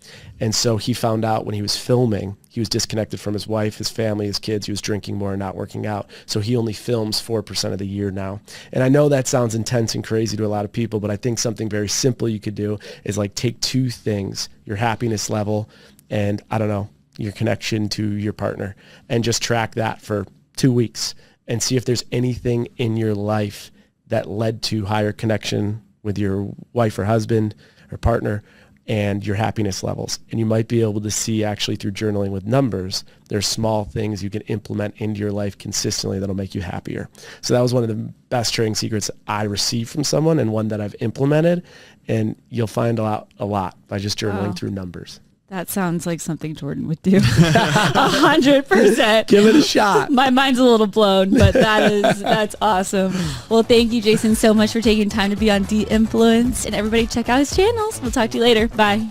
Speaker 3: And so he found out when he was filming, he was disconnected from his wife, his family, his kids. He was drinking more and not working out. So he only films 4% of the year now. And I know that sounds intense and crazy to a lot of people, but I think something very simple you could do is take 2 things, your happiness level and, I don't know, your connection to your partner, and just track that for 2 weeks and see if there's anything in your life that led to higher connection with your wife or husband or partner and your happiness levels. And you might be able to see actually through journaling with numbers, there's small things you can implement into your life consistently that'll make you happier. So that was one of the best trading secrets I received from someone and one that I've implemented. And you'll find a lot by just journaling through numbers.
Speaker 1: That sounds like something Jordan would do. 100%.
Speaker 3: Give it a shot.
Speaker 1: My mind's a little blown, but that's awesome. Well, thank you, Jason, so much for taking time to be on De-Influence. And everybody check out his channels. We'll talk to you later. Bye.